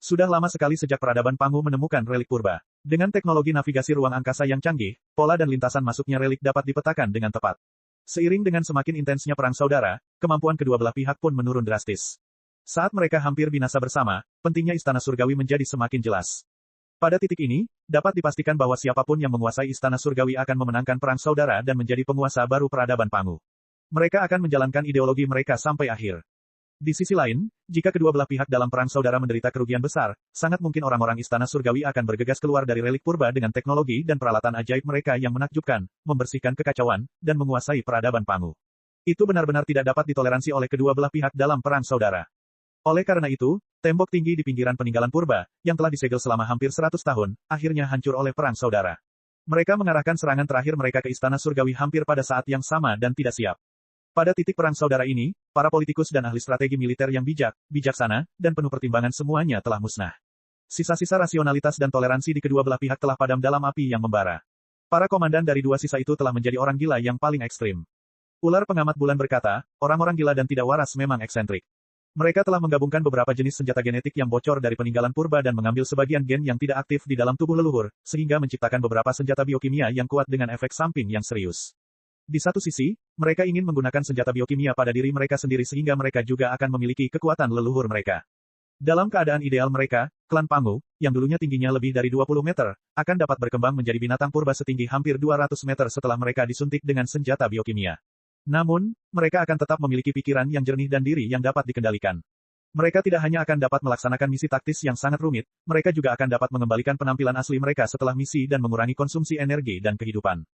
Sudah lama sekali sejak peradaban Pangu menemukan relik purba. Dengan teknologi navigasi ruang angkasa yang canggih, pola dan lintasan masuknya relik dapat dipetakan dengan tepat. Seiring dengan semakin intensnya perang saudara, kemampuan kedua belah pihak pun menurun drastis. Saat mereka hampir binasa bersama, pentingnya Istana Surgawi menjadi semakin jelas. Pada titik ini, dapat dipastikan bahwa siapapun yang menguasai Istana Surgawi akan memenangkan perang saudara dan menjadi penguasa baru peradaban Pangu. Mereka akan menjalankan ideologi mereka sampai akhir. Di sisi lain, jika kedua belah pihak dalam perang saudara menderita kerugian besar, sangat mungkin orang-orang Istana Surgawi akan bergegas keluar dari relik purba dengan teknologi dan peralatan ajaib mereka yang menakjubkan, membersihkan kekacauan, dan menguasai peradaban Pangu. Itu benar-benar tidak dapat ditoleransi oleh kedua belah pihak dalam perang saudara. Oleh karena itu, tembok tinggi di pinggiran peninggalan purba, yang telah disegel selama hampir 100 tahun, akhirnya hancur oleh perang saudara. Mereka mengarahkan serangan terakhir mereka ke Istana Surgawi hampir pada saat yang sama dan tidak siap. Pada titik perang saudara ini, para politikus dan ahli strategi militer yang bijak, bijaksana, dan penuh pertimbangan semuanya telah musnah. Sisa-sisa rasionalitas dan toleransi di kedua belah pihak telah padam dalam api yang membara. Para komandan dari dua sisa itu telah menjadi orang gila yang paling ekstrim. Ular pengamat bulan berkata, orang-orang gila dan tidak waras memang eksentrik. Mereka telah menggabungkan beberapa jenis senjata genetik yang bocor dari peninggalan purba dan mengambil sebagian gen yang tidak aktif di dalam tubuh leluhur, sehingga menciptakan beberapa senjata biokimia yang kuat dengan efek samping yang serius. Di satu sisi, mereka ingin menggunakan senjata biokimia pada diri mereka sendiri sehingga mereka juga akan memiliki kekuatan leluhur mereka. Dalam keadaan ideal mereka, klan Pangu, yang dulunya tingginya lebih dari 20 meter, akan dapat berkembang menjadi binatang purba setinggi hampir 200 meter setelah mereka disuntik dengan senjata biokimia. Namun, mereka akan tetap memiliki pikiran yang jernih dan diri yang dapat dikendalikan. Mereka tidak hanya akan dapat melaksanakan misi taktis yang sangat rumit, mereka juga akan dapat mengembalikan penampilan asli mereka setelah misi dan mengurangi konsumsi energi dan kehidupan.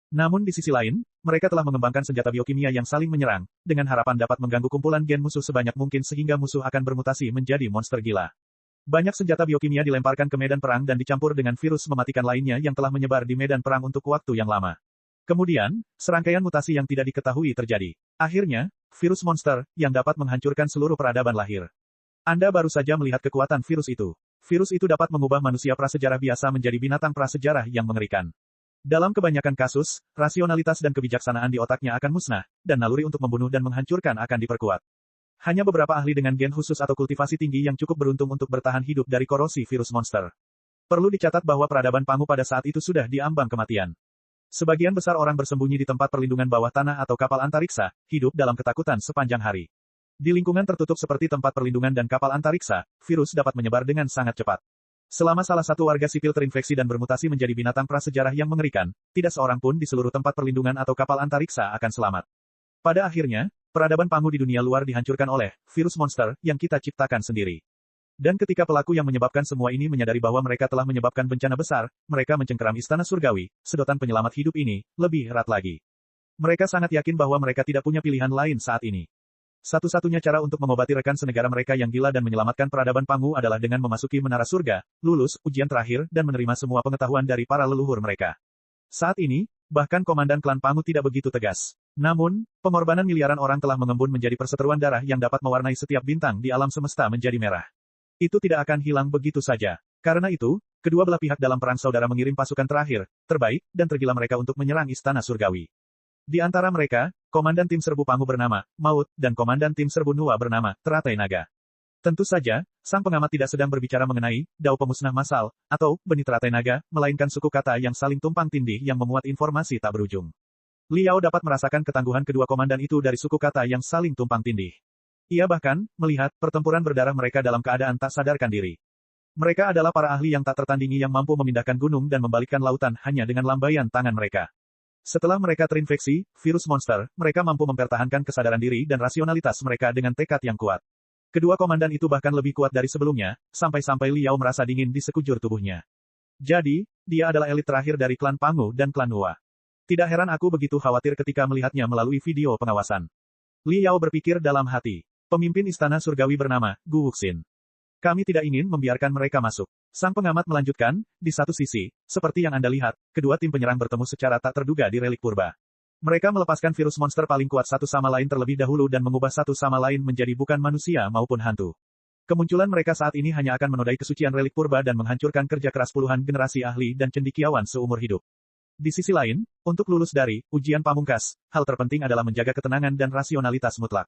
Namun di sisi lain, mereka telah mengembangkan senjata biokimia yang saling menyerang, dengan harapan dapat mengganggu kumpulan gen musuh sebanyak mungkin sehingga musuh akan bermutasi menjadi monster gila. Banyak senjata biokimia dilemparkan ke medan perang dan dicampur dengan virus mematikan lainnya yang telah menyebar di medan perang untuk waktu yang lama. Kemudian, serangkaian mutasi yang tidak diketahui terjadi. Akhirnya, virus monster, yang dapat menghancurkan seluruh peradaban lahir. Anda baru saja melihat kekuatan virus itu. Virus itu dapat mengubah manusia prasejarah biasa menjadi binatang prasejarah yang mengerikan. Dalam kebanyakan kasus, rasionalitas dan kebijaksanaan di otaknya akan musnah, dan naluri untuk membunuh dan menghancurkan akan diperkuat. Hanya beberapa ahli dengan gen khusus atau kultivasi tinggi yang cukup beruntung untuk bertahan hidup dari korosi virus monster. Perlu dicatat bahwa peradaban Pangu pada saat itu sudah diambang kematian. Sebagian besar orang bersembunyi di tempat perlindungan bawah tanah atau kapal antariksa, hidup dalam ketakutan sepanjang hari. Di lingkungan tertutup seperti tempat perlindungan dan kapal antariksa, virus dapat menyebar dengan sangat cepat. Selama salah satu warga sipil terinfeksi dan bermutasi menjadi binatang prasejarah yang mengerikan, tidak seorang pun di seluruh tempat perlindungan atau kapal antariksa akan selamat. Pada akhirnya, peradaban Pangu di dunia luar dihancurkan oleh virus monster yang kita ciptakan sendiri. Dan ketika pelaku yang menyebabkan semua ini menyadari bahwa mereka telah menyebabkan bencana besar, mereka mencengkeram Istana Surgawi, sedotan penyelamat hidup ini, lebih erat lagi. Mereka sangat yakin bahwa mereka tidak punya pilihan lain saat ini. Satu-satunya cara untuk mengobati rekan senegara mereka yang gila dan menyelamatkan peradaban Pangu adalah dengan memasuki menara surga, lulus ujian terakhir dan menerima semua pengetahuan dari para leluhur mereka. Saat ini, bahkan komandan klan Pangu tidak begitu tegas. Namun, pengorbanan miliaran orang telah mengembun menjadi perseteruan darah yang dapat mewarnai setiap bintang di alam semesta menjadi merah. Itu tidak akan hilang begitu saja. Karena itu, kedua belah pihak dalam perang saudara mengirim pasukan terakhir, terbaik, dan tergila mereka untuk menyerang Istana Surgawi. Di antara mereka, Komandan Tim Serbu Pangu bernama Maut, dan Komandan Tim Serbu Nuwa bernama Teratai Naga. Tentu saja, sang pengamat tidak sedang berbicara mengenai dao pemusnah massal, atau benih Teratai Naga, melainkan suku kata yang saling tumpang tindih yang memuat informasi tak berujung. Liao dapat merasakan ketangguhan kedua komandan itu dari suku kata yang saling tumpang tindih. Ia bahkan melihat pertempuran berdarah mereka dalam keadaan tak sadarkan diri. Mereka adalah para ahli yang tak tertandingi yang mampu memindahkan gunung dan membalikkan lautan hanya dengan lambaian tangan mereka. Setelah mereka terinfeksi virus monster, mereka mampu mempertahankan kesadaran diri dan rasionalitas mereka dengan tekad yang kuat. Kedua komandan itu bahkan lebih kuat dari sebelumnya, sampai-sampai Liao merasa dingin di sekujur tubuhnya. Jadi, dia adalah elit terakhir dari klan Pangu dan klan Nuwa. Tidak heran aku begitu khawatir ketika melihatnya melalui video pengawasan. Liao berpikir dalam hati. Pemimpin Istana Surgawi bernama Gu Wuxin. Kami tidak ingin membiarkan mereka masuk. Sang pengamat melanjutkan, di satu sisi, seperti yang Anda lihat, kedua tim penyerang bertemu secara tak terduga di relik purba. Mereka melepaskan virus monster paling kuat satu sama lain terlebih dahulu dan mengubah satu sama lain menjadi bukan manusia maupun hantu. Kemunculan mereka saat ini hanya akan menodai kesucian relik purba dan menghancurkan kerja keras puluhan generasi ahli dan cendekiawan seumur hidup. Di sisi lain, untuk lulus dari ujian pamungkas, hal terpenting adalah menjaga ketenangan dan rasionalitas mutlak.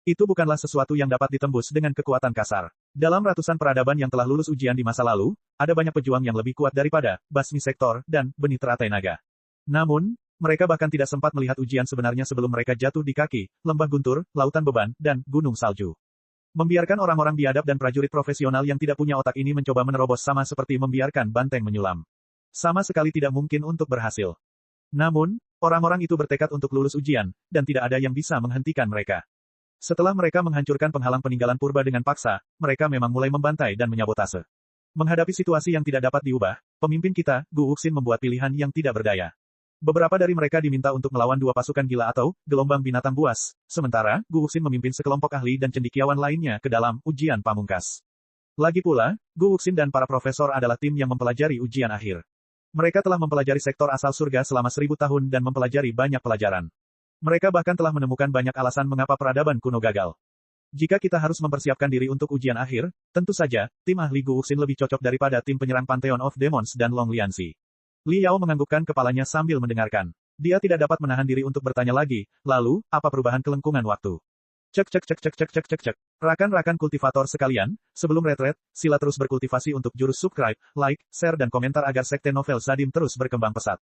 Itu bukanlah sesuatu yang dapat ditembus dengan kekuatan kasar. Dalam ratusan peradaban yang telah lulus ujian di masa lalu, ada banyak pejuang yang lebih kuat daripada Basmi Sektor dan benih Teratai Naga. Namun, mereka bahkan tidak sempat melihat ujian sebenarnya sebelum mereka jatuh di kaki, lembah guntur, lautan beban, dan gunung salju. Membiarkan orang-orang biadab dan prajurit profesional yang tidak punya otak ini mencoba menerobos sama seperti membiarkan banteng menyulam. Sama sekali tidak mungkin untuk berhasil. Namun, Orang-orang itu bertekad untuk lulus ujian, dan tidak ada yang bisa menghentikan mereka. Setelah mereka menghancurkan penghalang peninggalan purba dengan paksa, mereka memang mulai membantai dan menyabotase. Menghadapi situasi yang tidak dapat diubah, pemimpin kita, Gu Wuxin membuat pilihan yang tidak berdaya. Beberapa dari mereka diminta untuk melawan dua pasukan gila atau gelombang binatang buas, sementara Gu Wuxin memimpin sekelompok ahli dan cendekiawan lainnya ke dalam ujian pamungkas. Lagi pula, Gu Wuxin dan para profesor adalah tim yang mempelajari ujian akhir. Mereka telah mempelajari sektor asal surga selama 1000 tahun dan mempelajari banyak pelajaran. Mereka bahkan telah menemukan banyak alasan mengapa peradaban kuno gagal. Jika kita harus mempersiapkan diri untuk ujian akhir, tentu saja, tim ahli Gu Wuxin lebih cocok daripada tim penyerang Pantheon of Demons dan Long Lianxi. Li Yao menganggukkan kepalanya sambil mendengarkan. Dia tidak dapat menahan diri untuk bertanya lagi, lalu, apa perubahan kelengkungan waktu? Cek cek cek cek cek cek cek cek. Rakan-rakan kultivator sekalian, sebelum retret, sila terus berkultivasi untuk jurus subscribe, like, share dan komentar agar sekte novel Zadim terus berkembang pesat.